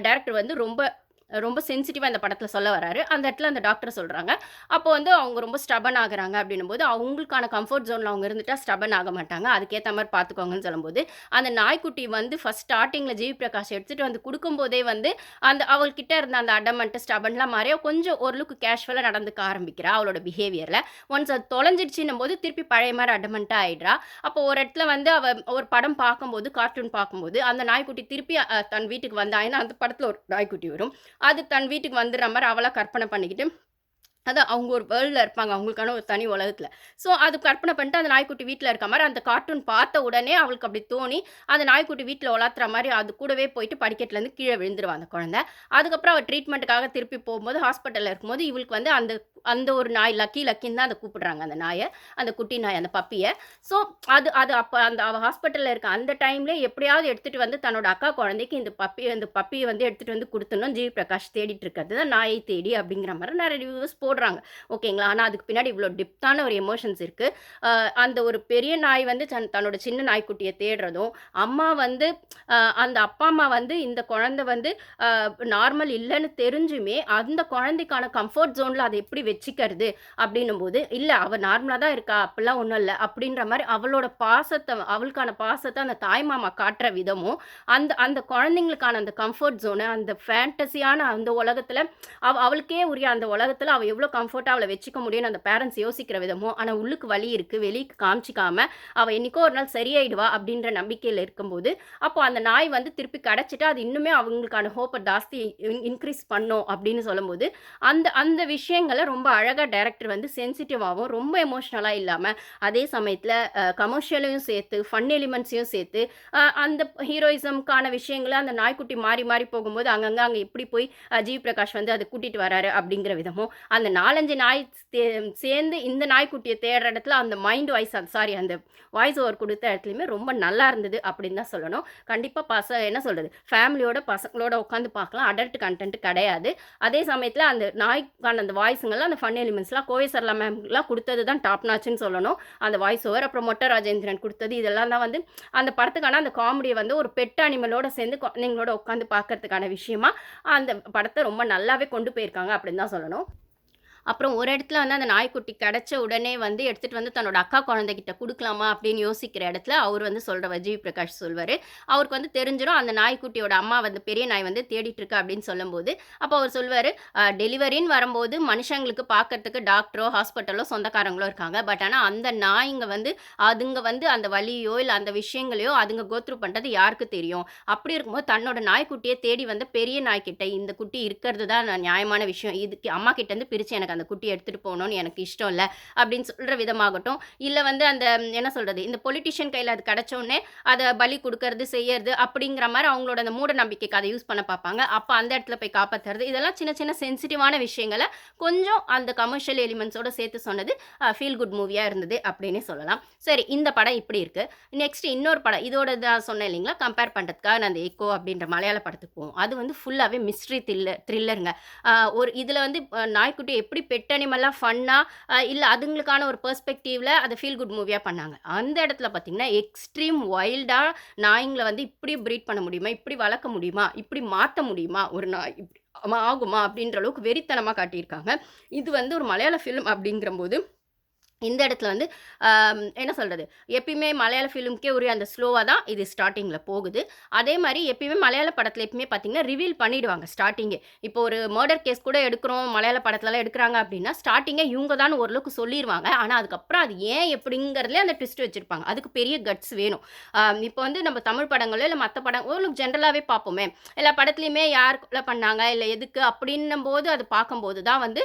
Speaker 1: டைரக்டர் வந்து ரொம்ப ரொம்ப சென்சிட்டிவா இந்த படத்துல சொல்ல வராரு. அந்த இடத்துல அந்த டாக்டர் சொல்றாங்க. அப்போ வந்து அவங்க ரொம்ப ஸ்டபர்ன் ஆகுறாங்க அப்படின்னும்போது, அவங்களுக்கான கம்ஃபர்ட் ஜோன்ல அவங்க இருந்துட்டா ஸ்டபர்ன் ஆக மாட்டாங்க. அதுக்கேத்த மாரி பார்த்துக்கோங்கன்னு சொல்லும்போது, அந்த நாய்க்குட்டி வந்து ஃபர்ஸ்ட் ஸ்டார்ட்டிங்ல ஜிவி பிரகாஷ் எடுத்துட்டு வந்து குடுக்கும்போதே வந்து, அவள்கிட்ட இருந்த அந்த அடமன்ட், ஸ்டபர்ன்லாம் மாறி கொஞ்சம் ஓரளவுக்கு கேஷுவலா நடந்துக்க ஆரம்பிக்கிறா அவளோட பிஹேவியர்ல. ஒன்ஸ் அது தொலைஞ்சிடுச்சுன்னும்போது திருப்பி பழைய மாரி அடமன்ட்டா ஆயிடுறா. அப்போ ஒரு இடத்துல வந்து அவ ஒரு படம் பார்க்கும்போது, கார்ட்டூன் பார்க்கும்போது, அந்த நாய்க்குட்டி திருப்பி தன் வீட்டுக்கு வந்தா ஏன்னா அந்த படத்துல ஒரு நாய்க்குட்டி வரும். அது தன் வீட்டுக்கு வந்துடுற மாரி அவளா கற்பனை பண்ணிக்கிட்டு அதான் அவங்க ஒரு வேர்ல்ட்ல இருப்பாங்க. அவங்களுக்கான ஒரு தனி உலகத்துல. ஸோ அது கற்பனை பண்ணிட்டு அந்த நாய்க்குட்டி வீட்ல இருக்க மாரி அந்த கார்ட்டூன் பார்த்த உடனே அவளுக்கு அப்படி தோணி, அந்த நாய்க்குட்டி வீட்ல உலாத்துற மாரி அது கூடவே போயிட்டு படிக்கட்டுலேருந்து கீழ விழுந்துருவா அந்த குழந்தை. அதுக்கப்புறம் அவ ட்ரீட்மெண்ட்டுக்காக திருப்பி போகும்போது ஹாஸ்பிட்டல்ல இருக்கும்போது இவளுக்கு வந்து அந்த அந்த ஒரு நாய் லக்கின்னு தான் அத கூப்பிடுறாங்க அந்த நாய. அந்த குட்டி நாய் அந்த பப்பிய. ஸோ அது அது அப்ப அந்த அவ ஹாஸ்பிட்டல்ல இருக்க அந்த டைம்ல எப்படியாவது எடுத்துட்டு வந்து தன்னோட அக்கா குழந்தைக்கு இந்த பப்பிய வந்து எடுத்துட்டு வந்து குடுத்துடணும். ஜிவி பிரகாஷ் தேடிட்டு இருக்கிறது தான் நாயை தேடி அப்படிங்கிற மாரி நிறைய ரிவ்யூஸ் போடுறாங்க. ஓகேங்களா? ஆனா அதுக்கு பின்னாடி இவ்ளோ டெப்த்தான ஒரு எமோஷன்ஸ் இருக்கு. அந்த ஒரு பெரிய நாய் வந்து தன்னோட சின்ன நாய்க்குட்டிய தேடுறதும், அம்மா வந்து அந்த அப்பா, அம்மா வந்து இந்த குழந்தை வந்து நார்மல் இல்லன்னு தெரிஞ்சுமே, அந்த குழந்தைக்கான கம்ஃபர்ட் ஜோன்ல அத எப்படி வச்சுக்கிறது அப்படின்னும்போது, இல்ல அவ நார்மலா தான் இருக்கா, அப்படிலாம் ஒண்ணும் இல்ல அப்படின்ற மாரி அவளுக்கான பாசத்த அந்த தாய்மாமா காட்டுற விதமும், அந்த அந்த குழந்தைங்களுக்கான அந்த கம்ஃபர்ட் ஜோனு, அந்த ஃபேண்டஸியான அந்த உலகத்துல அவளுக்கே உரிய அந்த உலகத்துல அவ எவ்வளோ கம்ஃபர்ட்டா அவள வச்சுக்க முடியும்னு அந்த பேரண்ட்ஸ் யோசிக்கிற விதமும், ஆனா உள்ளுக்கு வலி இருக்கு, வெளிக்கு காமிச்சிக்காம, அவ என்னைக்கோ ஒரு நாள் சரியாயிடுவா அப்படின்ற நம்பிக்கையில இருக்கும்போது, அப்போ அந்த நாய் வந்து திருப்பி கிடைச்சிட்டா, அது இன்னுமே அவங்களுக்கான ஹோப்ப ஜாஸ்தி இன்க்ரீஸ் பண்ணும் அப்படின்னு சொல்லும்போது, அந்த அந்த விஷயங்கள ரொம்ப அழகா டைரக்டர் வந்து சென்சிட்டிவாவும், ரொம்ப எமோஷனலா இல்லாம, அதே சமயத்துல கமர்ஷியலையும் சேர்த்து, ஃபன் எலிமெண்ட்ஸையும் சேர்த்து, அந்த ஹீரோயிசம்க்கான விஷயங்கள அந்த நாய்க்குட்டி மாறி மாறி போகும்போது, அங்க எப்படி போய் ஜி. பிரகாஷ் வந்து அத கூட்டிட்டு வராரு அப்படிங்கிற விதமும், அந்த 4, 5 நாய் சேர்ந்து இந்த நாய்க்குட்டிய தேடுற இடத்துல அந்த மைண்ட் வாய்ஸ் அந்த வாய்ஸ் ஓவர் குடுத்த இடத்துலயுமே ரொம்ப நல்லா இருந்தது அப்படின்னு தான் சொல்லணும். கண்டிப்பா என்ன சொல்றது, ஃபேமிலியோட பசங்களோட உட்காந்து பார்க்கலாம். அடல்ட் கன்டென்ட் கிடையாது. அதே சமயத்துல அந்த நாய்க்கான அந்த வாய்ஸுங்கலாம், அந்த ஃபன் எலிமெண்ட்ஸ்லாம் கோவை சரளா மேம்லாம் குடுத்தது தான் டாப் நாச்சுன்னு சொல்லணும். அந்த வாய்ஸ் ஓவர், அப்புறம் மொட்ட ராஜேந்திரன் குடுத்தது, இதெல்லாம் தான் வந்து அந்த படத்துக்கான அந்த காமெடிய வந்து ஒரு பெட் அனிமலோட சேர்ந்து குழந்தைங்களோட உட்காந்து பார்க்கறதுக்கான விஷயமா அந்த படத்த ரொம்ப நல்லாவே கொண்டு போயிருக்காங்க அப்படின்னு தான் சொல்லணும். அப்புறம் ஒரு இடத்துல வந்து அந்த நாய்க்குட்டி கிடைச்ச உடனே வந்து எடுத்துட்டு வந்து தன்னோட அக்கா குழந்தைகிட்ட குடுக்கலாமா அப்படின்னு யோசிக்கிற இடத்துல அவர் வந்து சொல்றவர் ஜி. பிரகாஷ் சொல்வாரு. அவருக்கு வந்து தெரிஞ்சிரும் அந்த நாய்க்குட்டியோட அம்மா வந்து பெரிய நாய் வந்து தேடிட்டு இருக்கு அப்படின்னு சொல்லும்போது, அப்போ அவர் சொல்வாரு, டெலிவரின்னு வரும்போது மனுஷங்களுக்கு பார்க்கறதுக்கு டாக்டரோ, ஹாஸ்பிட்டலோ சொந்தக்காரங்களோ இருக்காங்க. பட் ஆனா அந்த நாய்ங்க வந்து அதுங்க வந்து அந்த வலியோ, இல்ல அந்த விஷயங்களையோ அதுங்க கோ த்ரூ பண்றது யாருக்கு தெரியும்? அப்படி இருக்கும்போது தன்னோட நாய்க்குட்டிய தேடி வந்த பெரிய நாய்க்கிட்ட இந்த குட்டி இருக்கிறது தான் நியாயமான விஷயம். இதுக்கு அம்மா கிட்ட இருந்து பிரிச்சு எனக்கு அந்த குட்டிய எடுத்துட்டு போகணும்னு எனக்கு இஷ்டம் இல்ல. அப்படின்னு சொல்ற விதமாகட்டும். இல்ல வந்து அந்த என்ன சொல்றது, இந்த பொலிட்டிஷியன் கையில அது கிடைச்ச உடனே அத பலி குடுக்கறது, செய்யறது அப்படிங்கிற மாரி அவங்களோட அந்த மூட நம்பிக்கைக்கு அத யூஸ் பண்ண பார்ப்பாங்க. அப்ப அந்த இடத்துல போய் காப்பாத்துறது. இதெல்லாம் சின்ன சின்ன சென்சிட்டிவான விஷயங்கள கொஞ்சம் அந்த கமர்ஷியல் எலிமெண்ட்ஸோட சேர்த்து சொன்னது ஃபீல் குட் மூவியா இருந்தது அப்படின்னே சொல்லலாம். சரி, இந்த படம் இப்படி இருக்கு. நெக்ஸ்ட் இன்னொரு படம் இதோட தான் சொன்னேன் இல்லைங்களா, கம்பேர் பண்றதுக்காக நான் அந்த எக்கோ அப்படின்ற மலையாள படத்துக்கு போவோம். அது வந்து ஃபுல்லாவே மிஸ்ட்ரி த்ரில்லருங்க. ஒரு இதுல வந்து நாய்க்குட்டி எப்படி பெட் அனிமலா ஃபன்னா இல்ல அதுங்களுக்கான ஒரு பெர்ஸ்பெக்டிவ்ல அத ஃபீல் குட் மூவியா பண்ணாங்க. அந்த இடத்துல பார்த்தீங்கன்னா, எக்ஸ்ட்ரீம் வைல்டா நாய்ங்கள வந்து இப்படி ப்ரீட் பண்ண முடியுமா? இப்படி வளர்க்க முடியுமா? இப்படி மாத்த முடியுமா? ஒரு நாய் இப்படி ஆகுமா? அப்படின்ற அளவுக்கு வெறித்தனமா காட்டியிருக்காங்க. இது வந்து ஒரு மலையாள ஃபிலிம் அப்படிங்கிறபோது இந்த இடத்துல வந்து என்ன சொல்றது? எப்பயுமே மலையாள ஃபிலிம்க்கே உரிய அந்த ஸ்லோவா தான் இது ஸ்டார்ட்டிங்ல போகுது. அதே மாரி எப்பயுமே மலையாள படத்துல எப்பயுமே பார்த்தீங்கன்னா, ரிவீல் பண்ணிடுவாங்க ஸ்டார்ட்டிங்கே. இப்போ ஒரு மர்டர் கேஸ் கூட எடுக்கிறோம், மலையாள படத்துலலாம் எடுக்குறாங்க அப்டின்னா, ஸ்டார்ட்டிங்கே இவங்க தான்னு ஓரளவுக்கு சொல்லிருவாங்க. ஆனா, அதுக்கப்புறம் அது ஏன் எப்படிங்கிறதுலயே அந்த ட்விஸ்ட் வச்சிருப்பாங்க. அதுக்கு பெரிய கட்ஸ் வேணும். இப்போ வந்து நம்ம தமிழ் படங்களோ, இல்ல மத்த படம் ஓரளவுக்கு ஜென்ரலாவே பார்ப்போமே. எல்லா படத்துலயுமே யார் கொலை பண்ணாங்க, இல்ல எதுக்கு அப்படின்னும்போது அது பார்க்கும்போது தான் வந்து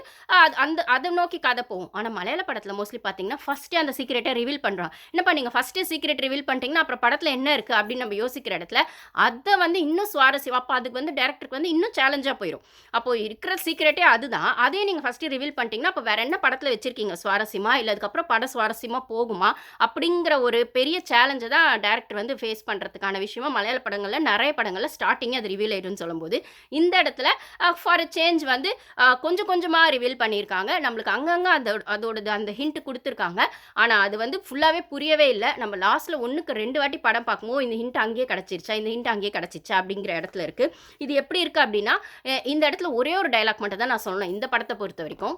Speaker 1: அத நோக்கி கதை போகும். ஆனா, மலையாள படத்துல மோஸ்ட்லி பார்த்தீங்கன்னா, ஃபர்ஸ்ட்டே அந்த சீக்ரெட்ட ரிவீல் பண்றான். என்னப்பா நீங்க ஃபர்ஸ்ட்டே சீக்ரெட் ரிவீல் பண்ணிட்டீங்கன்னா, அப்புறம் படத்துல என்ன இருக்கு அப்படின்னு நம்ம யோசிக்கிற இடத்துல, அத வந்து இன்னும் சுவாரஸ்யம் அப்ப அதுக்கு வந்து டைரக்டருக்கு வந்து இன்னும் சேலஞ்சா போயிரும். அப்போ இருக்கிற சீக்ரெட்டே அதுதான். அதே நீங்க ஃபர்ஸ்ட்டே ரிவீல் பண்ணிட்டீங்கன்னா, அப்ப வேற என்ன படத்துல வச்சிருக்கீங்க சுவாரஸ்யமா? இல்ல அதுக்கப்புறம் படம் சுவாரஸ்யமா போகுமா? அப்படிங்கிற ஒரு பெரிய சேலஞ்ச தான் டைரக்டர் வந்து ஃபேஸ் பண்றதுக்கான விஷயமா மலையாள படங்கள்ல நெறைய படங்கள்ல ஸ்டார்ட்டிங்கே அது ரிவீல் ஆயிடும்னு சொல்லும்போது, இந்த இடத்துல ஃபார் அ சேஞ்ச் வந்து கொஞ்சம் கொஞ்சமா ரிவீல் பண்ணியிருக்காங்க. நம்மளுக்கு அங்கங்க அதோடது அந்த ஹிண்ட் குடுத்துருக்காங்க. ஆனா, அது வந்து ஃபுல்லாவே புரியவே இல்ல. நம்ம லாஸ்ட்ல 1க்கு 2 வாட்டி படம் பார்க்கும்போது, இந்த ஹிண்ட் அங்கேயே கிடைச்சிருச்சா? இந்த ஹிண்ட் அங்கேயே கிடைச்சிருச்சா? அப்படிங்கிற இடத்துல இருக்கு. இது எப்படி இருக்கு அப்படின்னா, இந்த இடத்துல ஒரே ஒரு டயலாக் மட்டும் தான் நான் சொல்லணும். இந்த படத்த பொறுத்தவரைக்கும்.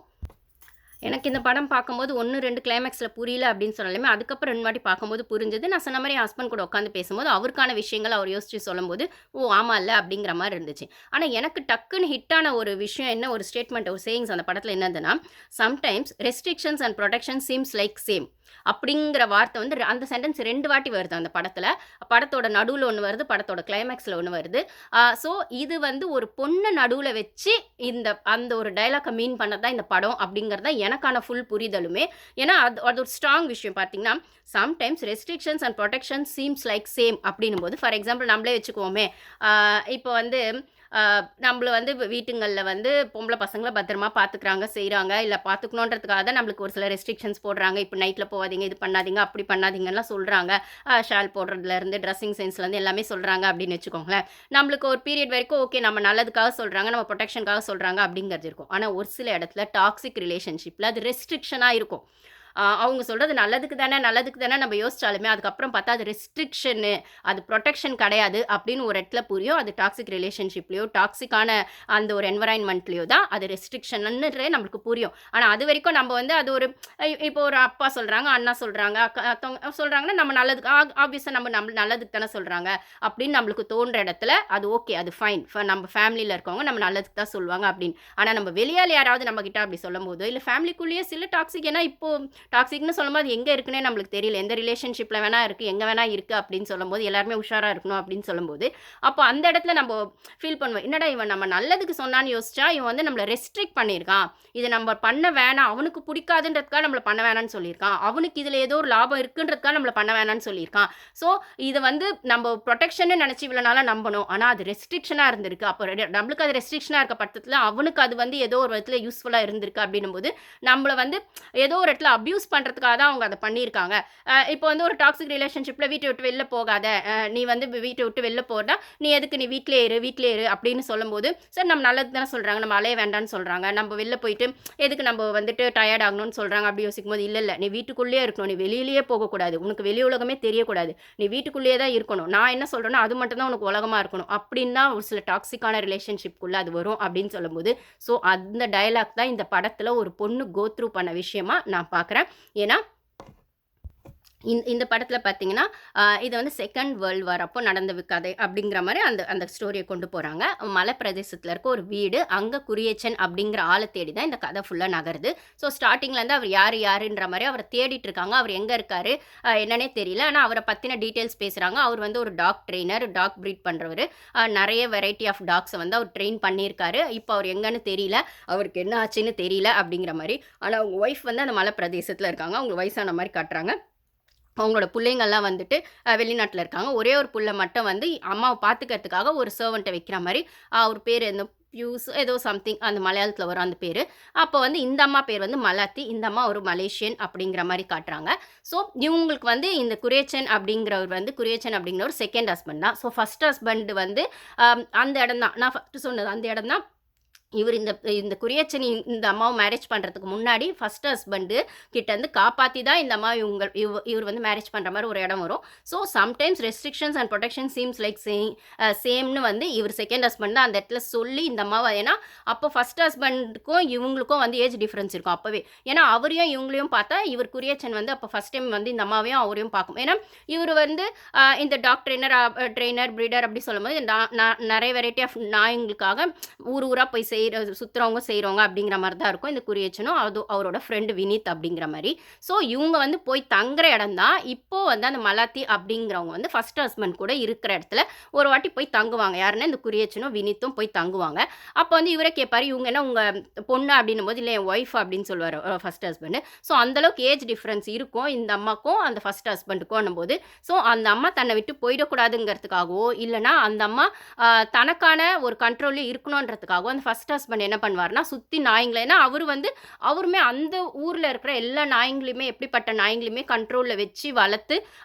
Speaker 1: எனக்கு இந்த படம் பார்க்கும்போது 1, 2 கிளைமேக்ஸ்ல புரியல அப்படின்னு சொன்னாலுமே, அதுக்கப்புறம் 2 வாட்டி பார்க்கும்போது புரிஞ்சது. நான் சொன்ன மாரி என் ஹஸ்பண்ட் கூட உட்காந்து பேசும்போது, அவருக்கான விஷயங்கள அவர் யோசிச்சு சொல்லும்போது, "ஓ! ஆமால்ல" அப்படிங்கிற மாரி இருந்துச்சு. ஆனா எனக்கு டக்குன்னு ஹிட் ஆன ஒரு விஷயம் என்ன ஒரு ஸ்டேட்மெண்ட், ஒரு சேயிங்ஸ் அந்த படத்துல என்னதுன்னா, "sometimes restrictions and protection seems like same." அப்படிங்கிற வார்த்தை வந்து அந்த சென்டென்ஸ் 2 வாட்டி வருது அந்த படத்துல. படத்தோட நடுவுல ஒண்ணு வருது, படத்தோட கிளைமேக்ஸ்ல ஒண்ணு வருது. ஸோ இது வந்து ஒரு பொண்ண நடுவுல வச்சு அந்த ஒரு டயலாக்க மீன் பண்ணது தான் இந்த படம் அப்படிங்கிறது தான் எனக்கான ஃபுல் புரிதலுமே. ஏன்னா அது அது ஒரு ஸ்ட்ராங் விஷயம் பார்த்தீங்கன்னா, sometimes restrictions and protection seems like same அப்படின்னும்போது ஃபார் எக்ஸாம்பிள் நம்மளே வச்சுக்குவோமே, இப்போ வந்து நம்மள வந்து வீட்டுங்கள்ல வந்து பொம்பள பசங்கள பத்திரமா பார்த்துக்கிறாங்க, செய்றாங்க. இல்ல பார்த்துக்கணுன்றதுக்காக தான் நம்மளுக்கு ஒரு சில ரெஸ்ட்ரிக்ஷன்ஸ் போடுறாங்க. இப்ப நைட்ல போவாதீங்க, இது பண்ணாதீங்க, அப்படி பண்ணாதீங்கன்லாம் சொல்றாங்க. ஷால் போடுறதுலேருந்து, ட்ரெஸ்ஸிங் சென்ஸ்லேருந்து எல்லாமே சொல்றாங்க அப்படின்னு வச்சுக்கோங்களேன். நம்மளுக்கு ஒரு பீரியட் வரைக்கும் ஓகே நம்ம நல்லதுக்காக சொல்றாங்க, நம்ம புரொடெக்ஷனுக்காக சொல்றாங்க அப்படிங்கிறது இருக்கும். ஆனா ஒரு சில இடத்துல டாக்ஸிக் ரிலேஷன்ஷிப்ல அது ரெஸ்ட்ரிக்ஷனா இருக்கும். அவங்க சொல்கிறது நல்லதுக்கு தானே நம்ம யோசிச்சாலுமே அதுக்கப்புறம் பார்த்தா அது ரெஸ்ட்ரிக்ஷனு, அது ப்ரொடெக்ஷன் கிடையாது அப்படின்னு ஒரு இடத்துல புரியும். அது டாக்ஸிக் ரிலேஷன்ஷிப்லேயோ டாக்ஸிக்கான அந்த ஒரு என்வரான்மெண்ட்லேயோ தான் அது ரெஸ்ட்ரிக்ஷன்ன்றே நம்மளுக்கு புரியும். ஆனால் அது வரைக்கும் நம்ம வந்து அது ஒரு இப்போ ஒரு அப்பா சொல்கிறாங்க, அண்ணா சொல்கிறாங்க, அத்தவங்க சொல்கிறாங்கன்னா நம்ம நல்லதுக்கு ஆப்வியஸாக நம்ம நல்லதுக்கு தானே சொல்கிறாங்க அப்படின்னு நம்மளுக்கு தோன்ற இடத்துல அது ஓகே, அது ஃபைன். நம்ம ஃபேமிலியில் இருக்கவங்க நம்ம நல்லதுக்கு தான் சொல்லுவாங்க அப்படின்னு. ஆனால் நம்ம வெளியால் யாராவது நம்மக்கிட்ட அப்படி சொல்லும் போதோ இல்லை ஃபேமிலிக்குள்ளேயே சில டாக்ஸிக், ஏன்னா இப்போ டாக்ஸிக்னு சொல்லும்போது எங்கே இருக்குன்னே நம்மளுக்கு தெரியல, எந்த ரிலேஷன்ஷிப்பில் வேணா இருக்குது, எங்கே வேணா இருக்குது அப்படின்னு சொல்லும்போது எல்லாருமே உஷாராக இருக்கணும் அப்படின்னு சொல்லும்போது அப்போ அந்த இடத்துல நம்ம ஃபீல் பண்ணுவோம், என்னடா இவன் நம்ம நல்லதுக்கு சொன்னான்னு யோசிச்சா இவன் வந்து நம்மளை ரெஸ்ட்ரிக்ட் பண்ணியிருக்கான், இதை நம்ம பண்ண வேணாம், அவனுக்கு பிடிக்காதுன்றதுக்காக நம்மளை பண்ண வேணாம்னு சொல்லியிருக்கான், அவனுக்கு இதில் ஏதோ ஒரு லாபம் இருக்குன்றதுக்காக நம்மளை பண்ண வேணாம்னு சொல்லியிருக்கான். ஸோ இதை வந்து நம்ம ப்ரொடெக்ஷன்னு நினச்சி இவ்வளோ நாளாக நம்பணும், ஆனால் அது ரெஸ்ட்ரிக்ஷனாக இருந்திருக்கு. அப்போ நம்மளுக்கு அது ரெஸ்ட்ரிக்ஷனாக இருக்க பட்சத்தில் அவனுக்கு அது வந்து ஏதோ ஒரு விதத்தில் யூஸ்ஃபுல்லாக இருந்திருக்கு அப்படின்னும் போது நம்மளை வந்து ஏதோ ஒரு இடத்துல அப்யூஸ் பண்ணுறதுக்காக தான் அவங்க அதை பண்ணியிருக்காங்க. இப்போ வந்து ஒரு டாக்ஸிக் ரிலேஷன்ஷிப்பில் வீட்டை விட்டு வெளில போகாத, நீ வந்து வீட்டை விட்டு வெளில போகிறதா, நீ எதுக்கு நீ வீட்டிலே இரு அப்படின்னு சொல்லும்போது சரி நம்ம நல்லது தானே சொல்கிறாங்க, நம்ம அலைய வேண்டாம்னு சொல்கிறாங்க, நம்ம வெளில போயிட்டு எதுக்கு நம்ம வந்துட்டு டயர்ட் ஆகணும்னு சொல்கிறாங்க அப்படி யோசிக்கும் போது இல்லை நீ வீட்டுக்குள்ளேயே இருக்கணும், நீ வெளியிலேயே போகக்கூடாது, உனக்கு வெளி உலகமே தெரியக்கூடாது, நீ வீட்டுக்குள்ளேயே தான் இருக்கணும், நான் என்ன சொல்கிறேனோ அது மட்டும் தான் உனக்கு உலகமாக இருக்கணும் அப்படின்னு தான் ஒரு சில டாக்ஸிக்கான ரிலேஷன்ஷிப்குள்ளே அது வரும் அப்படின்னு சொல்லும்போது ஸோ அந்த டயலாக் தான் இந்த படத்தில் ஒரு பொண்ணு கோ த்ரூ பண்ண விஷயமா நான் பார்க்குறேன். ஏன்னா இந்த படத்தில் பார்த்தீங்கன்னா இது வந்து செகண்ட் வேர்ல்டு வார் அப்போ நடந்த கதை அப்படிங்கிற மாதிரி அந்த ஸ்டோரியை கொண்டு போகிறாங்க. மலை பிரதேசத்தில் இருக்க ஒரு வீடு, அங்கே குரியச்சன் அப்படிங்கிற ஆளை தேடி தான் இந்த கதை ஃபுல்லாக நகருது. ஸோ ஸ்டார்டிங்லேருந்து அவர் யாருன்ற மாதிரி அவரை தேடிட்டு இருக்காங்க. அவர் எங்கே இருக்கார் என்னன்னே தெரியல. ஆனால் அவரை பற்றின டீட்டெயில்ஸ் பேசுகிறாங்க. அவர் வந்து ஒரு டாக் ட்ரெயினர், டாக் ப்ரீட் பண்ணுறவர், நிறைய வெரைட்டி ஆஃப் டாக்ஸை வந்து அவர் ட்ரெயின் பண்ணியிருக்காரு. இப்போ அவர் எங்கன்னு தெரியல, அவருக்கு என்ன ஆச்சுன்னு தெரியல அப்படிங்கிற மாதிரி. ஆனால் அவங்க ஒய்ஃப் வந்து அந்த மலை பிரதேசத்தில் இருக்காங்க. அவங்க வயசான மாதிரி காட்டுறாங்க. அவங்களோட பிள்ளைங்கள்லாம் வந்துட்டு வெளிநாட்டில் இருக்காங்க. ஒரே ஒரு புள்ள மட்டும் வந்து அம்மாவை பார்த்துக்கிறதுக்காக ஒரு சர்வெண்ட்டை வைக்கிற மாதிரி, அவர் பேர் என்ன பியூஸ் ஏதோ சம்திங் அந்த மலையாளத்தில் வரும் அந்த பேர். அப்போ வந்து இந்த அம்மா பேர் வந்து மலாத்தி, இந்த அம்மா ஒரு மலேசியன் அப்படிங்கிற மாதிரி காட்டுறாங்க. ஸோ இவங்களுக்கு வந்து இந்த குரியச்சன் அப்படிங்கிற ஒரு செகண்ட் ஹஸ்பண்ட் தான். ஸோ ஃபர்ஸ்ட் ஹஸ்பண்ட் வந்து அந்த இடம் தான் நான் ஃபஸ்ட்டு சொன்னது, அந்த இடம் தான் இவர் இந்த குரியச்சனி இந்த அம்மாவை மேரேஜ் பண்ணுறதுக்கு முன்னாடி ஃபஸ்ட் ஹஸ்பண்டு கிட்டேருந்து காப்பாற்றி தான் இந்த அம்மா இவர் வந்து மேரேஜ் பண்ணுற மாதிரி ஒரு இடம் வரும். So sometimes restrictions and protection seems like சேம்னு வந்து இவர் செகண்ட் ஹஸ்பண்ட் தான் அந்த இடத்துல சொல்லி இந்த அம்மாவை, ஏன்னா அப்போ ஃபஸ்ட் ஹஸ்பண்டுக்கும் இவங்களுக்கும் வந்து ஏஜ் டிஃப்ரென்ஸ் இருக்கும் அப்போவே. ஏன்னா அவரையும் இவங்களையும் பார்த்தா இவர் குரியச்சன் வந்து அப்போ ஃபஸ்ட் டைம் வந்து இந்த அம்மாவையும் அவரையும் பார்க்கும். ஏன்னா இவர் வந்து இந்த டாக் ட்ரெயினர் ப்ரீடர் அப்படி சொல்லும்போது நிறைய வெரைட்டி ஆஃப் நாய்களுக்காக ஊராக போய் சுற்றுறவங்க செய்கிறவங்க அப்படிங்கிற மாதிரி தான் இருக்கும் இந்த குரியச்சனும். அது அவரோட ஃப்ரெண்டு வினீத் அப்படிங்கிற மாதிரி. ஸோ இவங்க வந்து போய் தங்குற இடம் தான் இப்போது வந்து அந்த மலாத்தி அப்படிங்கிறவங்க வந்து ஃபஸ்ட் ஹஸ்பண்ட் கூட இருக்கிற இடத்துல ஒரு வாட்டி போய் தங்குவாங்க. யாருன்னா இந்த குரியச்சனும் வினீத்தும் போய் தங்குவாங்க. அப்போ வந்து இவரை கேட்பார், இவங்க என்ன உங்கள் பொண்ணு அப்படின்னும் போது இல்லை என் ஒய்ஃப் அப்படின்னு சொல்லுவார் ஃபஸ்ட் ஹஸ்பண்டு. ஸோ அந்தளவுக்கு ஏஜ் டிஃப்ரென்ஸ் இருக்கும் இந்த அம்மாக்கும் அந்த ஃபஸ்ட் ஹஸ்பண்டுக்கும் போது. ஸோ அந்த அம்மா தன்னை விட்டு போயிடக்கூடாதுங்கிறதுக்காகவோ இல்லைனா அந்த அம்மா தனக்கான ஒரு கண்ட்ரோலில் இருக்கணுன்றதுக்காகவோ அந்த ஃபஸ்ட் ஹஸ்பண்ட் என்ன பண்ணுவார்னா சுற்றி நாய்ங்களை, ஏன்னா அவருமே அந்த ஊரில் இருக்கிற எல்லா நாய்ங்களையுமே எப்படிப்பட்ட நாய்ங்களையுமே கண்ட்ரோலில் வச்சு வளர்த்து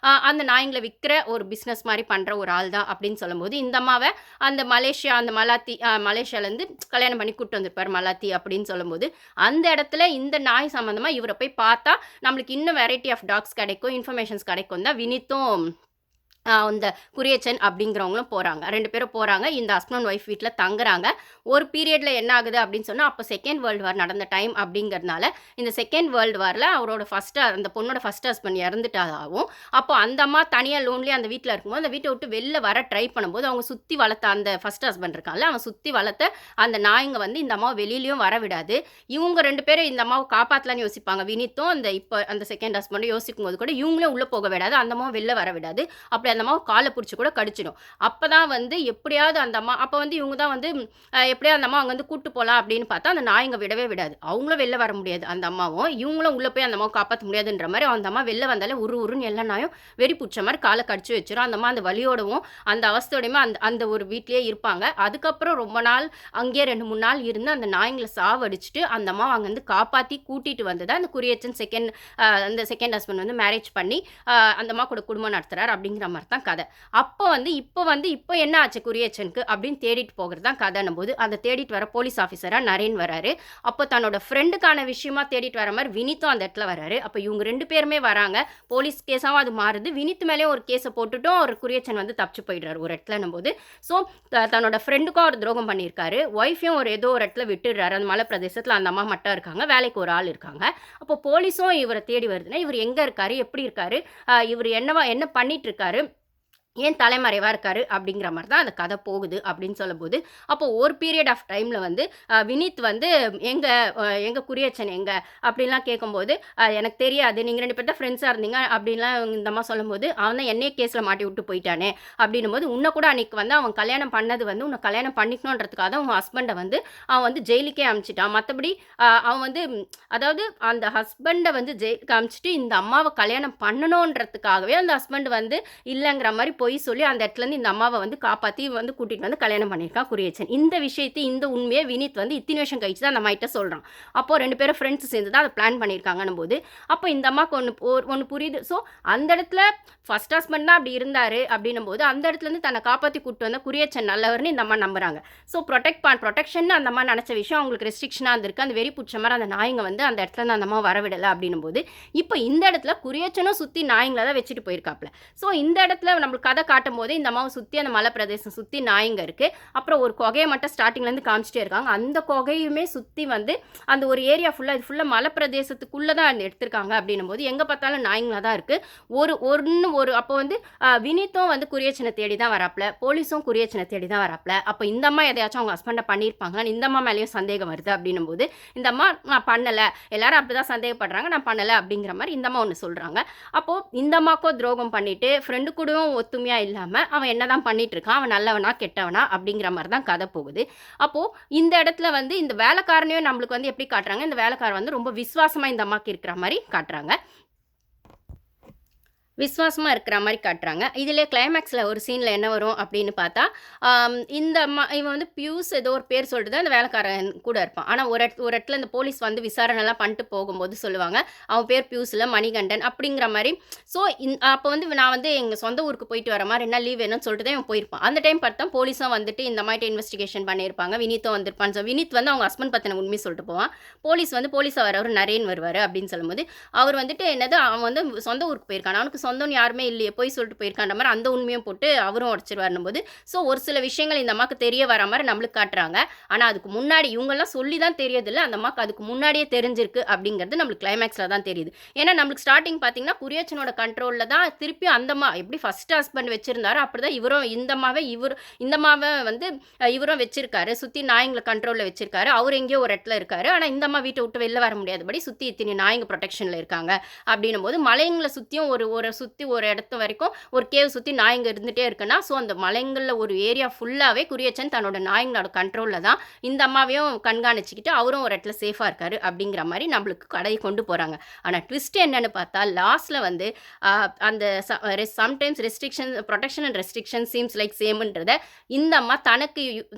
Speaker 1: அந்த நாய்ங்களை விற்கிற ஒரு பிஸ்னஸ் மாதிரி பண்ணுற ஒரு ஆள் தான் அப்படின்னு சொல்லும்போது இந்த அம்மாவை அந்த மலேசியாலேருந்து கல்யாணம் பண்ணி கூப்பிட்டு வந்திருப்பார் மலாத்தி அப்படின்னு சொல்லும்போது அந்த இடத்துல இந்த நாய் சம்மந்தமாக இவரை போய் பார்த்தா நம்மளுக்கு இன்னும் வெரைட்டி ஆஃப் டாக்ஸ் கிடைக்கும், இன்ஃபர்மேஷன்ஸ் கிடைக்கும் தான் வினித்தும் அந்த குரியச்சன் அப்படிங்கிறவங்களும் போகிறாங்க. 2 பேரும் போகிறாங்க. இந்த ஹஸ்பண்ட் ஒய்ஃப் வீட்டில் தங்குறாங்க. ஒரு பீரியடில் என்ன ஆகுது அப்படின்னு சொன்னால் அப்போ செகண்ட் வேர்ல்டு வார் நடந்த டைம் அப்படிங்கிறதுனால இந்த செகண்ட் வேர்ல்டு வாரில் அவரோட அந்த பொண்ணோட ஃபஸ்ட் ஹஸ்பண்ட் இறந்துட்டாகவும் அப்போ அந்த அம்மா தனியாக லோன்லி அந்த வீட்டில் இருக்கும்போது அந்த வீட்டை விட்டு வெளில வர ட்ரை பண்ணும்போது அவங்க சுற்றி வளர்த்த அந்த ஃபஸ்ட் ஹஸ்பண்ட் இருக்காங்கல்ல, அவன் சுற்றி வளர்த்த அந்த நாய்ங்க வந்து இந்த அம்மாவை வெளியிலையும் வர விடாது. இவங்க 2 பேரும் இந்த அம்மாவை காப்பாற்றலான்னு யோசிப்பாங்க. வினித்தும் அந்த செகண்ட் ஹஸ்பண்டும் யோசிக்கும் போது கூட இவங்களும் உள்ளே போக விடாது, அந்த அம்மாவை வெளில வர விடாது. அப்படி அந்த அம்மாவை காலை பிடிச்சி கூட கடிச்சிடும். அப்போ தான் வந்து எப்படியாவது அந்த அம்மா அப்போ வந்து இவங்க தான் வந்து எப்படியாவது அந்த அம்மா அங்கே வந்து கூட்டு போகலாம் அப்படின்னு பார்த்தா அந்த நாய்ங்க விடவே விடாது. அவங்களும் வெளில வர முடியாது அந்த அம்மாவும், இவங்களும் உள்ளே போய் அந்த அம்மாவை காப்பாற்ற முடியாதுன்ற மாதிரி அந்த அம்மா வெளில வந்தாலே உருன்னு எல்லா நாயும் வெறி பிடிச்ச மாதிரி காலை கடிச்சு வச்சிடும். அந்த அம்மா அந்த வலியோடவும் அந்த அவஸ்தையோடையுமே அந்த ஒரு வீட்லேயே இருப்பாங்க. அதுக்கப்புறம் ரொம்ப நாள் அங்கேயே 2-3 நாள் இருந்து அந்த நாய்ங்களை சாவடிச்சுட்டு அந்த அம்மாவை அங்கேருந்து காப்பாற்றி கூட்டிகிட்டு வந்து தான் அந்த குரியச்சன் அந்த செகண்ட் ஹஸ்பண்ட் வந்து மேரேஜ் பண்ணி அந்த அம்மா கூட குடும்பம் நடத்துகிறார் அப்படிங்கிற மாதிரி மாதிரி தான் கதை. இப்போ என்ன ஆச்சு குரியச்சனுக்கு அப்படின்னு தேடிட்டு போகிறது தான் கதைன்னும் போது, அந்த தேடிட்டு வர போலீஸ் ஆஃபீஸராக நரேன் வராரு. அப்போ தன்னோட ஃப்ரெண்டுக்கான விஷயமா தேடிட்டு வர மாதிரி வினித்தும் அந்த இடத்துல வராரு. அப்போ இவங்க 2 பேருமே வராங்க. போலீஸ் கேஸாவும் அது மாறுது. வினித் மேலேயும் ஒரு கேஸை போட்டுட்டும் ஒரு குரியச்சன் வந்து தப்பிச்சு போயிடுறாரு ஒரு இடத்துலன்னும் போது. ஸோ தன்னோட ஃப்ரெண்டுக்கும் அவர் துரோகம் பண்ணியிருக்காரு. ஒய்ஃபையும் ஏதோ ஒரு இடத்துல விட்டுடுறாரு. அந்த மலை பிரதேசத்தில் அந்த அம்மா மட்டும் இருக்காங்க. வேலைக்கு ஒரு ஆள் இருக்காங்க. அப்போ போலீஸும் இவரை தேடி வருதுன்னா, இவர் எங்கே இருக்காரு, எப்படி இருக்காரு, இவர் என்ன பண்ணிட்டு இருக்காரு, ஏன் தலைமறைவாக இருக்காரு அப்படிங்கிற மாதிரி தான் அந்த கதை போகுது அப்படின்னு சொல்லும்போது, அப்போ ஒரு பீரியட் ஆஃப் டைமில் வந்து வினித் வந்து எங்கள் குரியச்சன் எங்கே அப்படின்லாம் கேட்கும்போது, எனக்கு தெரியாது, நீங்கள் 2 பேர் தான் ஃப்ரெண்ட்ஸாக இருந்தீங்க அப்படின்லாம் இந்த அம்மா சொல்லும்போது, அவன் தான் என்னையே கேஸில் மாட்டி விட்டு போயிட்டானே அப்படின்னும் போது, உன்னை கூட அன்றைக்கி வந்து அவன் கல்யாணம் பண்ணது வந்து உன்னை கல்யாணம் பண்ணிக்கணுன்றதுக்காக தான் உன் ஹஸ்பண்டை வந்து அவன் வந்து ஜெயிலுக்கே அனுப்பிச்சிட்டான். மற்றபடி அவன் வந்து அதாவது அந்த ஹஸ்பண்டை வந்து ஜெயிலுக்கு அனுப்பிச்சிட்டு இந்த அம்மாவை கல்யாணம் பண்ணணுன்றதுக்காகவே அந்த ஹஸ்பண்ட் வந்து இல்லைங்கிற மாதிரி பொய் சொல்லி அந்த இடத்துலேருந்து இந்த அம்மாவை வந்து காப்பாற்றி வந்து கூட்டிகிட்டு வந்து கல்யாணம் பண்ணியிருக்கான் குரியச்சன். இந்த விஷயத்தை இந்த உண்மையை வினித் வந்து இத்தனை வருஷம் கழிச்சு தான் அந்த அம்மாகிட்ட சொல்கிறான். அப்போது 2 பேரும் ஃப்ரெண்ட்ஸ் சேர்ந்து தான் அதை பிளான் பண்ணியிருக்காங்கன்னும் போது, அப்போ இந்த அம்மாவுக்கு ஒன்று புரியுது. ஸோ அந்த இடத்துல ஃபர்ஸ்ட் ஹஸ்பண்ட் தான் அப்படி இருந்தார் அப்படின்னும் போது, அந்த இடத்துலேருந்து தன்னை காப்பாற்றி கூப்பிட்டு வந்த குரியச்சன் நல்லவர்னு இந்த அம்மா நம்புறாங்க. ஸோ ப்ரொடெக்ஷன் அந்த அம்மா நினச்ச விஷயம் அவங்களுக்கு ரெஸ்ட்ரிக்ஷனாக இருந்திருக்கு. அந்த வெறி பிடிச்ச மாதிரி அந்த நாய்ங்க வந்து அந்த இடத்துல அந்த அம்மா வரவிடலை அப்படின்னும் போது, இப்போ இந்த இடத்துல குரியச்சனும் சுற்றி நாய்ங்களை தான் வச்சுட்டு போயிருக்காப்புல. ஸோ இந்த இடத்துல நம்மளுக்கு கதை காட்டும் போது இந்த அம்மாவை சுற்றி அந்த மலை பிரதேசம் சுற்றி நாய்ங்க இருக்குது. அப்புறம் ஒரு குகையை மட்டும் ஸ்டார்டிங்லேருந்து காமிச்சிட்டே இருக்காங்க. அந்த குகையுமே சுற்றி வந்து அந்த ஒரு ஏரியா ஃபுல்லாக மலை பிரதேசத்துக்குள்ளே தான் எடுத்திருக்காங்க அப்படின்னும் போது, எங்கே பார்த்தாலும் நாய்ங்களாக தான் இருக்குது. அப்போ வந்து வினித்தும் வந்து குரியச்சனை தேடி தான் வராப்புல, போலீஸும் குரியச்சனை தேடி தான் வராப்புல. அப்போ இந்த அம்மா எதையாச்சும் அவங்க ஹஸ்பண்டை பண்ணியிருப்பாங்களான்னு இந்த அம்மா மேலேயும் சந்தேகம் வருது அப்படின்னும் போது, இந்த அம்மா நான் பண்ணலை, எல்லாரும் அப்படி தான் சந்தேகப்படுறாங்க, நான் பண்ணலை அப்படிங்கிற மாதிரி இந்த அம்மா ஒன்று சொல்கிறாங்க. அப்போது இந்த அம்மாக்கோ துரோகம் பண்ணிவிட்டு ஃப்ரெண்டு கூடவும் ஒத்துமையாக இல்லாமல் அவன் என்ன தான் பண்ணிட்டு இருக்கான், அவன் நல்லவனா கெட்டவனா அப்படிங்கிற மாதிரி தான் கதை போகுது. அப்போது இந்த இடத்துல வந்து இந்த வேலைக்காரனையும் நம்மளுக்கு வந்து எப்படி காட்டுறாங்க, இந்த வேலைக்காரன் வந்து ரொம்ப விசுவாசமாக இந்த அம்மாக்கு இருக்கிற மாதிரி காட்டுறாங்க. விசுவாசமாக இருக்கிற மாதிரி காட்டுறாங்க. இதிலே கிளைமேக்ஸில் ஒரு சீனில் என்ன வரும் அப்படின்னு பார்த்தா, இவன் வந்து பியூஸ் ஏதோ ஒரு பேர் சொல்லிட்டு அந்த வேலைக்காரன் கூட இருப்பான். ஆனால் ஒரு இடத்துல இந்த போலீஸ் வந்து விசாரணைலாம் பண்ணிட்டு போகும்போது சொல்லுவாங்க, அவன் பேர் பியூஸ் இல்லை மணிகண்டன் அப்படிங்கிற மாதிரி. ஸோ அப்போ வந்து நான் வந்து எங்கள் சொந்த ஊருக்கு போயிட்டு வர மாதிரி என்ன லீவ் வேணும்னு சொல்லிட்டு தான் இவன் போயிருப்பான். அந்த டைம் பார்த்தா போலீஸும் வந்துட்டு இந்த மாதிரி இன்வெஸ்டிகேஷன் பண்ணியிருப்பாங்க. வினித்தும் வந்திருப்பான். ஸோ வினித் வந்து அவங்க ஹஸ்பண்ட் பற்றின உண்மை சொல்லிட்டு போவான். போலீஸ் வரவர் நரேன் வருவார் அப்படின்னு சொல்லும்போது, அவர் வந்துட்டு அவன் வந்து சொந்த ஊருக்கு போயிருக்கான், அவனுக்கு சொந்தம் யாருமே இல்லையே, போய் சொல்லிட்டு போயிருக்கான்ற மாதிரி அந்த உண்மையும் போட்டு அவரும் உடச்சிருவாருன்னும் போது, ஸோ ஒரு சில விஷயங்கள் இந்த அம்மாவுக்கு தெரிய வர மாதிரி நம்மளுக்கு காட்டுறாங்க. ஆனால் அதுக்கு முன்னாடி இவங்கெல்லாம் சொல்லி தான் தெரியதில்லை, அந்த அம்மாவுக்கு அதுக்கு முன்னாடியே தெரிஞ்சிருக்கு அப்படிங்கிறது நம்மளுக்கு கிளைமேக்ஸில் தான் தெரியுது. ஏன்னா நம்மளுக்கு ஸ்டார்டிங் பார்த்தீங்கன்னா குரியச்சனோட கண்ட்ரோலில் தான் திருப்பி அந்த அம்மா எப்படி ஃபர்ஸ்ட் ஹஸ்பண்ட் வச்சிருந்தாரோ அப்படி தான் இந்த அம்மாவை வந்து இவரும் வச்சிருக்காரு, சுற்றி நாய்ங்களை கண்ட்ரோலில் வச்சிருக்காரு. அவர் எங்கேயோ ஒரு இடத்துல இருக்காரு. ஆனால் இந்த அம்மா வீட்டை விட்டு வெளில வர முடியாதபடி சுற்றி இத்தனை நாய்ங்க ப்ரொடெக்ஷனில் இருக்காங்க அப்படின்னும் போது, மலைங்களை சுற்றியும் ஒரு இடத்து வரைக்கும் ஒரு கேவ் சுற்றி நாய்ங்க இருந்துகிட்டே இருக்குன்னா, ஸோ அந்த மலைங்களில் ஒரு ஏரியா ஃபுல்லாகவே குரியச்சன் தன்னோட நாய்ங்களோட கண்ட்ரோலில் தான் இந்த அம்மாவையும் கண்காணிச்சிக்கிட்டு அவரும் ஒரு இடத்துல சேஃபாக இருக்காரு அப்படிங்கிற மாதிரி நம்மளுக்கு கடையை கொண்டு போகிறாங்க. ஆனால் ட்விஸ்ட் என்னன்னு பார்த்தா லாஸ்ட்டில் வந்து அந்த sometimes protection and restriction seems like சேம்ன்றதை இந்த அம்மா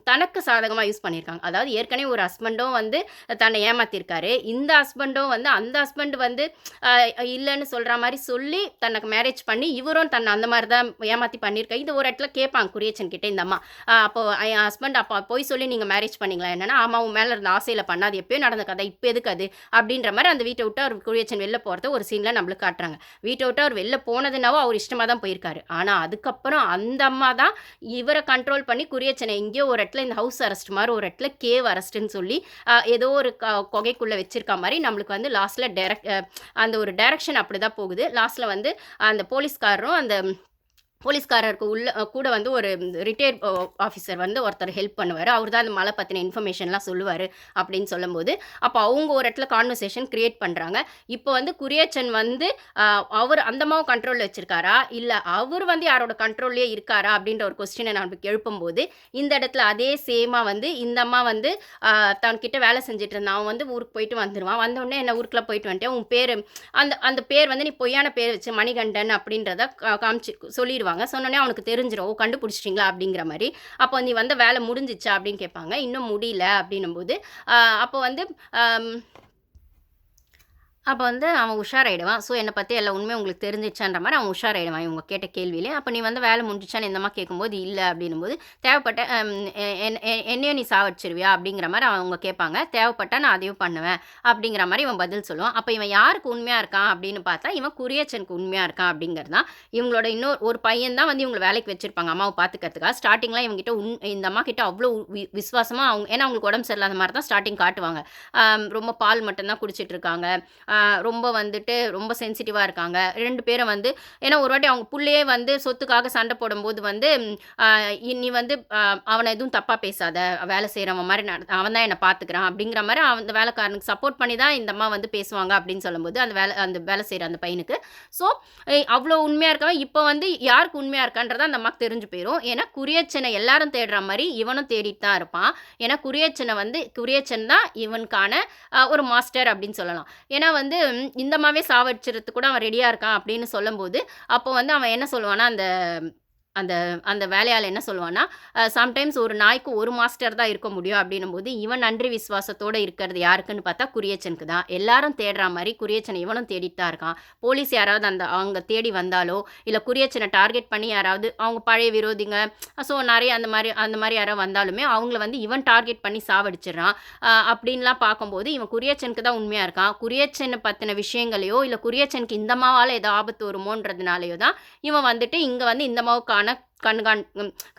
Speaker 1: தனக்கு சாதகமாக யூஸ் பண்ணியிருக்காங்க. அதாவது ஏற்கனவே ஒரு ஹஸ்பண்டும் வந்து தன்னை ஏமாத்திருக்காரு, இந்த ஹஸ்பண்டும் வந்து அந்த ஹஸ்பண்ட் வந்து இல்லைன்னு சொல்கிற மாதிரி சொல்லி தனக்கு மேரேஜ் பண்ணி இவரும் தன்னை அந்த மாதிரி தான் ஏமாற்றி பண்ணியிருக்காரு. இது ஒரு இடத்துல கேட்பாங்க குரியச்சன் கிட்டே இந்த அம்மா, அப்போ என் ஹஸ்பண்ட் அப்போ போய் சொல்லி நீங்கள் மேரேஜ் பண்ணிங்களா என்னன்னா, ஆமாம் உன் மேலே இருந்த ஆசையில் பண்ணாது, எப்போயோ நடந்த கதை இப்போ எதுக்கு அது அப்படின்ற மாதிரி அந்த வீட்டை விட்டு அவர் குரியச்சன் வெளில போகிறத ஒரு சீனில் நம்மளுக்கு காட்டுறாங்க. வீட்டை விட்டு அவர் வெளில போனதுனாவோ அவர் இஷ்டமாக தான் போயிருக்காரு. ஆனால் அதுக்கப்புறம் அந்த அம்மா தான் இவரை கண்ட்ரோல் பண்ணி குரியச்சனை எங்கேயோ ஒரு இடத்துல இந்த ஹவுஸ் அரெஸ்ட் மாதிரி ஒரு இடத்துல கேவ் அரெஸ்ட்டுன்னு சொல்லி ஏதோ ஒரு கொகைக்குள்ளே வச்சிருக்க மாதிரி நம்மளுக்கு வந்து லாஸ்ட்டில் அந்த ஒரு டைரக்ஷன் அப்படி தான் போகுது. லாஸ்ட்டில் வந்து அந்த போலீஸ்காரரும் அந்த போலீஸ்காரருக்கு கூட வந்து ஒரு ரிட்டையர்ட் ஆஃபீஸர் வந்து ஒருத்தர் ஹெல்ப் பண்ணுவார். அவர் தான் அந்த மலை பற்றின இன்ஃபர்மேஷன்லாம் சொல்லுவார் அப்படின்னு சொல்லும்போது, அப்போ அவங்க ஒரு இடத்துல கான்வர்சேஷன் க்ரியேட் பண்ணுறாங்க. இப்போ வந்து குரியச்சன் வந்து அவர் அந்த அம்மாவும் கண்ட்ரோலில் வச்சுருக்காரா, இல்லை அவர் வந்து யாரோட கண்ட்ரோல்லே இருக்காரா அப்படின்ற ஒரு கொஸ்டினை நமக்கு எழுப்பும்போது, இந்த இடத்துல அதே சேமாக வந்து இந்த அம்மா வந்து தன்கிட்ட வேலை செஞ்சுட்டு இருந்தான். அவன் வந்து ஊருக்கு போயிட்டு வந்துடுவான். வந்தோடனே என்ன ஊருக்குள்ளே போயிட்டு வந்துட்டேன், உன் பேர் அந்த பேர் வந்து நீ பொய்யான பேர் வச்சு மணிகண்டன் அப்படின்றத காமிச்சு சொல்லிடுவாங்க. சொன்னோடனே அவனுக்கு தெரிஞ்சிடும், கண்டுபிடிச்சிட்டிங்களா அப்படிங்கிற மாதிரி. அப்போ நீ வந்த வேலை முடிஞ்சிச்சா அப்படின்னு கேட்பாங்க. இன்னும் முடியல அப்படின்னும் போது அப்போ வந்து அப்போ வந்து அவன் உஷாராயிடுவான். ஸோ என்ன பத்தி எல்லா உண்மையும் உங்களுக்கு தெரிஞ்சிருச்சான்ற மாரி அவன் உஷாராயிடுவான் இவங்க கேட்ட கேள்வியிலே. அப்ப நீ வந்து வேலை முடிஞ்சுச்சான்னு இந்த அம்மா கேட்கும்போது, இல்ல அப்படின்னும்போது, தேவைப்பட்ட என்னையும் நீ சாவடிச்சுருவியா? அப்படிங்கிற மாரி அவங்க கேட்பாங்க. தேவைப்பட்டா நான் அதையும் பண்ணுவேன். அப்படிங்கிற மாரி இவன் பதில் சொல்லுவான். அப்ப இவன் யாருக்கு உண்மையா இருக்கான் அப்படின்னு பார்த்தா, இவன் குரியச்சனுக்கு உண்மையா இருக்கான் அப்படிங்கிறது தான். இவங்களோட இன்னொரு ஒரு பையன் தான் வந்து இவங்கள வேலைக்கு வச்சிருப்பாங்க அம்மாவ பார்த்துக்கிறதுக்காக. ஸ்டார்ட்டிங்ல இவங்ககிட்ட இந்த அம்மா கிட்ட அவ்ளோ விசுவாசமா ஏன்னா அவங்களுக்கு உடம்பு சரியில்லாத மாரி தான் ஸ்டார்ட்டிங் காட்டுவாங்க. ரொம்ப பால் மட்டும் தான் குடிச்சிட்டு இருக்காங்க. ரொம்ப வந்துட்டு ரொம்ப சென்சிட்டிவா இருக்காங்க. 2 பேரும் வந்து ஏன்னா ஒரு வாட்டி அவங்க புள்ளையே வந்து சொத்துக்காக சண்டை போடும்போது வந்து, அ "நீ வந்து அவன எதுவும் தப்பா பேசாத. வேலை செய்றவன் மாரி அவன் தான் என்ன பார்த்துக்கிறான்." அப்படிங்கிற மாரி அந்த வேலைக்காரனுக்கு சப்போர்ட் பண்ணி தான் இந்த அம்மா வந்து பேசுவாங்க அப்படின்னு சொல்லும்போது, அந்த வேலை செய்ற அந்த பையனுக்கு. ஸோ அவ்ளோ உண்மையா இருக்கவன், இப்ப வந்து யாருக்கு உண்மையா இருக்கான்றது அந்த அம்மாக்கு தெரிஞ்சு போயிரும். ஏன்னா குரியச்சன எல்லாரும் தேடுற மாரி இவனும் தேடிட்டு தான் இருப்பான். ஏன்னா குரியச்சன் தான் இவனுக்கான ஒரு மாஸ்டர் அப்படின்னு சொல்லலாம். ஏன்னா வந்து இந்த அம்மாவே சாவடிச்சுறதுக்கு கூட அவன் ரெடியா இருக்கான் அப்படின்னு சொல்லும்போது, அப்போ வந்து அவன் என்ன சொல்லுவான்னா, அந்த அந்த அந்த வேலையாள் என்ன சொல்லுவான்னா, சம்டைம்ஸ் ஒரு நாய்க்கு ஒரு மாஸ்டர் தான் இருக்க முடியும் அப்படின்னும்போது, இவன் நன்றி விசுவாசத்தோட இருக்கிறது யாருக்குன்னு பார்த்தா குரியச்சனுக்கு தான். எல்லாரும் தேடுற மாரி குரியச்சன இவனும் தேடிட்டு தான் இருக்கான். போலீஸ் யாராவது அவங்க தேடி வந்தாலோ, இல்ல குரியச்சன டார்கெட் பண்ணி யாராவது அவங்க பழைய விரோதிங்க, ஸோ நெறைய அந்த மாரி யாராவது வந்தாலுமே, அவங்கள வந்து இவன் டார்கெட் பண்ணி சாவடிச்சுடுறான். அப்படின்லாம் பார்க்கும்போது, இவன் குரியச்சனுக்கு தான் உண்மையா இருக்கான். குரியச்சன பத்தின விஷயங்களையோ, இல்ல குரியச்சனுக்கு இந்த அம்மாவால ஏதோ ஆபத்து வருமோன்றதுனாலயோ தான், இவன் வந்துட்டு இங்க வந்து இந்த அம்மாவுக்கான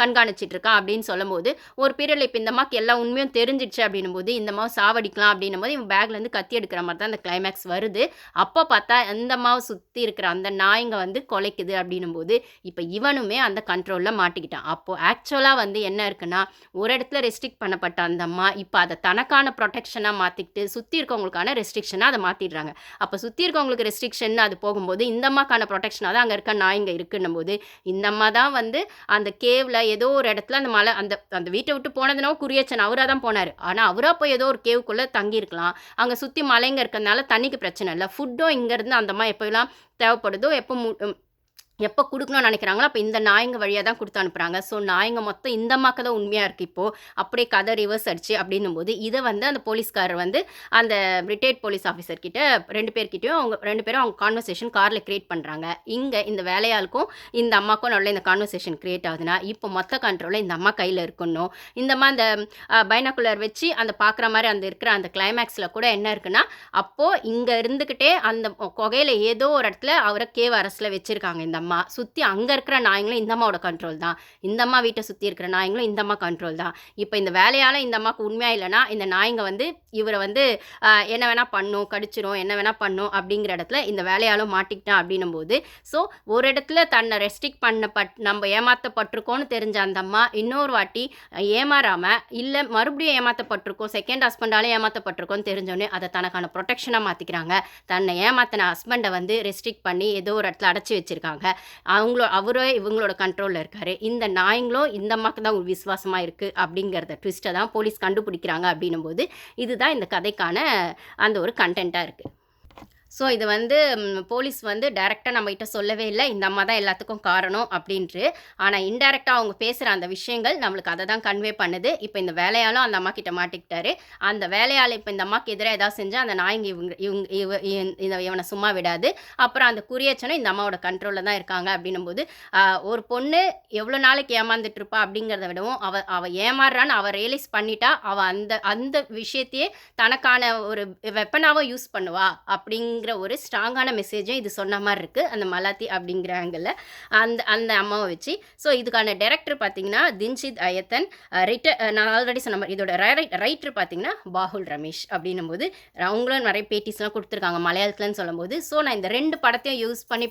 Speaker 1: கண்காணிச்சிட்டு இருக்கான் அப்படின்னு சொல்லும்போது, ஒரு பீரியட்ல இப்ப இந்த அம்மாக்கு எல்லா உண்மையும் தெரிஞ்சிடுச்சு அப்படின்னும்போது, இந்த அம்மாவ சாவடிக்கலாம் அப்படின்னும்போது, இவன் பேக்லேருந்து கத்தி எடுக்கிற மாரி தான் அந்த கிளைமேக்ஸ் வருது. அப்ப பார்த்தா இந்த அம்மாவ சுத்தி இருக்கிற அந்த நாய்ங்க வந்து கொலைக்குது அப்படின்னும்போது, இப்ப இவனுமே அந்த கண்ட்ரோல்ல மாட்டிக்கிட்டான். அப்போ ஆக்சுவலா வந்து என்ன இருக்குன்னா, ஒரு இடத்துல ரெஸ்ட்ரிக்ட் பண்ணப்பட்ட அந்த அம்மா, இப்ப அத தனக்கான புரொடெக்ஷனா மாத்திக்கிட்டு, சுத்தி இருக்கவங்களுக்கான ரெஸ்ட்ரிக்ஷனா அத மாத்திடுறாங்க. அப்ப சுத்தி இருக்கவங்களுக்கு ரெஸ்ட்ரிக்ஷன் அது போகும்போது, இந்த அம்மாக்கான புரொடெக்ஷனா தான் அங்க இருக்க நாய்ங்க இருக்குன்னும்போது, இந்த அம்மா தான் வந்து அந்த கேவ்ல ஏதோ ஒரு இடத்துல அந்த மலை அந்த அந்த வீட்ட விட்டு போனதுனோ குரியச்சன் அவரா தான் போனாரு. ஆனா, அவரா போய் ஏதோ ஒரு கேவ்க்குள்ள தங்கியிருக்கலாம். அங்க சுத்தி மலைங்க இருக்கறனால தண்ணிக்கு பிரச்சனை இல்ல. ஃபுட்டும் இங்கருந்து அந்த அம்மா எப்பலாம் தேவைப்படுதோ, எப்ப குடுக்கணும்னு நெனைக்கிறாங்களோ, அப்ப இந்த நாய்ங்க வழியா தான் குடுத்து அனுப்புறாங்க. ஸோ நாய்ங்க மொத்தம் இந்த அம்மாக்கு தான் உண்மையா இருக்கு இப்போ. அப்படியே கதை ரிவர்ஸ் ஆயிடுச்சு அப்படின்னும்போது, இத வந்து அந்த போலீஸ்காரர் வந்து அந்த ரிட்டயர்ட் போலீஸ் ஆஃபீசர் கிட்ட 2 பேர்கிட்டயும் அவங்க 2 பேரும் அவங்க கான்வர்சேஷன் கார்ல கிரியேட் பண்றாங்க. இங்க இந்த வேலையாளுக்கும், இந்த அம்மாக்கும் நடுவுல இந்த கான்வர்சேஷன் கிரியேட் ஆகுதுன்னா, இப்போ மொத்த கண்ட்ரோலும் இந்த அம்மா கையில இருக்கணும். இந்த அம்மா அந்த பைனாகுலர் வச்சு அந்த பார்க்குற மாரி அந்த இருக்கிற அந்த கிளைமேக்ஸ்ல கூட என்ன இருக்குன்னா, அப்போ இங்க இருந்துகிட்டே அந்த குகையில ஏதோ ஒரு இடத்துல அவர கேவ் அரஸ்ட்ல வச்சிருக்காங்க இந்த அம்மா. சுத்தி அங்க இருக்கிற நாய்ங்களும் இந்த அம்மாவோட கண்ட்ரோல் தான். இந்த அம்மா வீட்ட சுத்தி இருக்கிற நாய்ங்களும் இந்த அம்மா கண்ட்ரோல் தான். இப்ப இந்த வேலையால இந்த அம்மாக்கு உண்மையா இல்லன்னா, இந்த நாய்ங்க வந்து இவர வந்து என்ன வேணா பண்ணும், கடிச்சிரும், என்ன வேணா பண்ணும் அப்படிங்கிற இடத்துல இந்த வேலையாளும் மாட்டிக்கிட்டான் அப்படின்னும்போது, ஸோ ஒரு இடத்துல தன்னை ரெஸ்ட்ரிக்ட் நம்ம ஏமாத்தப்பட்டிருக்கோம்னு தெரிஞ்ச அந்த அம்மா இன்னொரு வாட்டி ஏமாறாம, இல்ல மறுபடியும் ஏமாத்தப்பட்டிருக்கோம், செகண்ட் ஹஸ்பண்டால ஏமாத்தப்பட்டிருக்கோம்னு தெரிஞ்சோனே, அத தனக்கான புரொடெக்ஷனா மாத்திக்கிறாங்க. தன்னை ஏமாத்தின ஹஸ்பண்ட வந்து ரெஸ்ட்ரிக்ட் பண்ணி ஏதோ ஒரு இடத்துல அடைச்சு வச்சிருக்காங்க. அவரே இவங்களோட கண்ட்ரோல்ல இருக்காரு. இந்த நாய்ங்களும் இந்த அம்மாக்கு தான் விசுவாசமா இருக்கு அப்படிங்கிறத ட்விஸ்ட்ட தான் போலீஸ் கண்டுபிடிக்கிறாங்க அப்படின்னும்போது, இதுதான் இந்த கதைக்கான அந்த ஒரு கன்டென்ட்டா இருக்கு. ஸோ இது வந்து போலீஸ் வந்து டைரக்ட்டா நம்மகிட்ட சொல்லவே இல்ல. இந்த அம்மா தான் எல்லாத்துக்கும் காரணம் அப்படின்ட்டு. ஆனா இன்டைரக்ட்டா அவங்க பேசுற அந்த விஷயங்கள் நம்மளுக்கு அத தான் கன்வே பண்ணுது. இப்ப இந்த வேலையாளும் அந்த அம்மாகிட்ட மாட்டிக்கிட்டாரு. அந்த வேலையாள் இப்ப இந்த அம்மாக்கு எதிரா ஏதாவது செஞ்சா அந்த நாய்ங்க இவங்க இவங்க இவ இவன சும்மா விடாது. அப்புறம் அந்த குரியச்சனும் இந்த அம்மாவோட கண்ட்ரோல்ல தான் இருக்காங்க அப்படின்னும்போது, ஒரு பொண்ணு எவ்வளோ நாளைக்கு ஏமாந்துட்டு இருப்பா அப்படிங்கிறத விடவும், அவ ஏமாறுறான்னு அவ ரியலைஸ் பண்ணிட்டா, அவ அந்த அந்த விஷயத்தையே தனக்கான ஒரு வெப்பனாவா யூஸ் பண்ணுவா அப்படிங்கிற ஒரு ஸ்ட்ராங்கான மெசேஜும் இது சொன்ன மாரி இருக்கு. அந்த மலாத்தி அப்படிங்கிற ஆங்கிள்ல அந்த அந்த அம்மாவ வச்சு. ஸோ இதுக்கான டைரக்டர் பார்த்தீங்கன்னா, தின்ஷித் அயத்தன். நான் ஆல்ரெடி சொன்ன மாரி இதோட ரைட்டர் பார்த்தீங்கன்னா, பாகுல் ரமேஷ் அப்படின்னும்போது, அவங்களும் நெறைய பேட்டிஸ்லாம் குடுத்துருக்காங்க மலையாளத்துலன்னு சொல்லும்போது. ஸோ நான் இந்த 2 படத்தையும் யூஸ் பண்ணி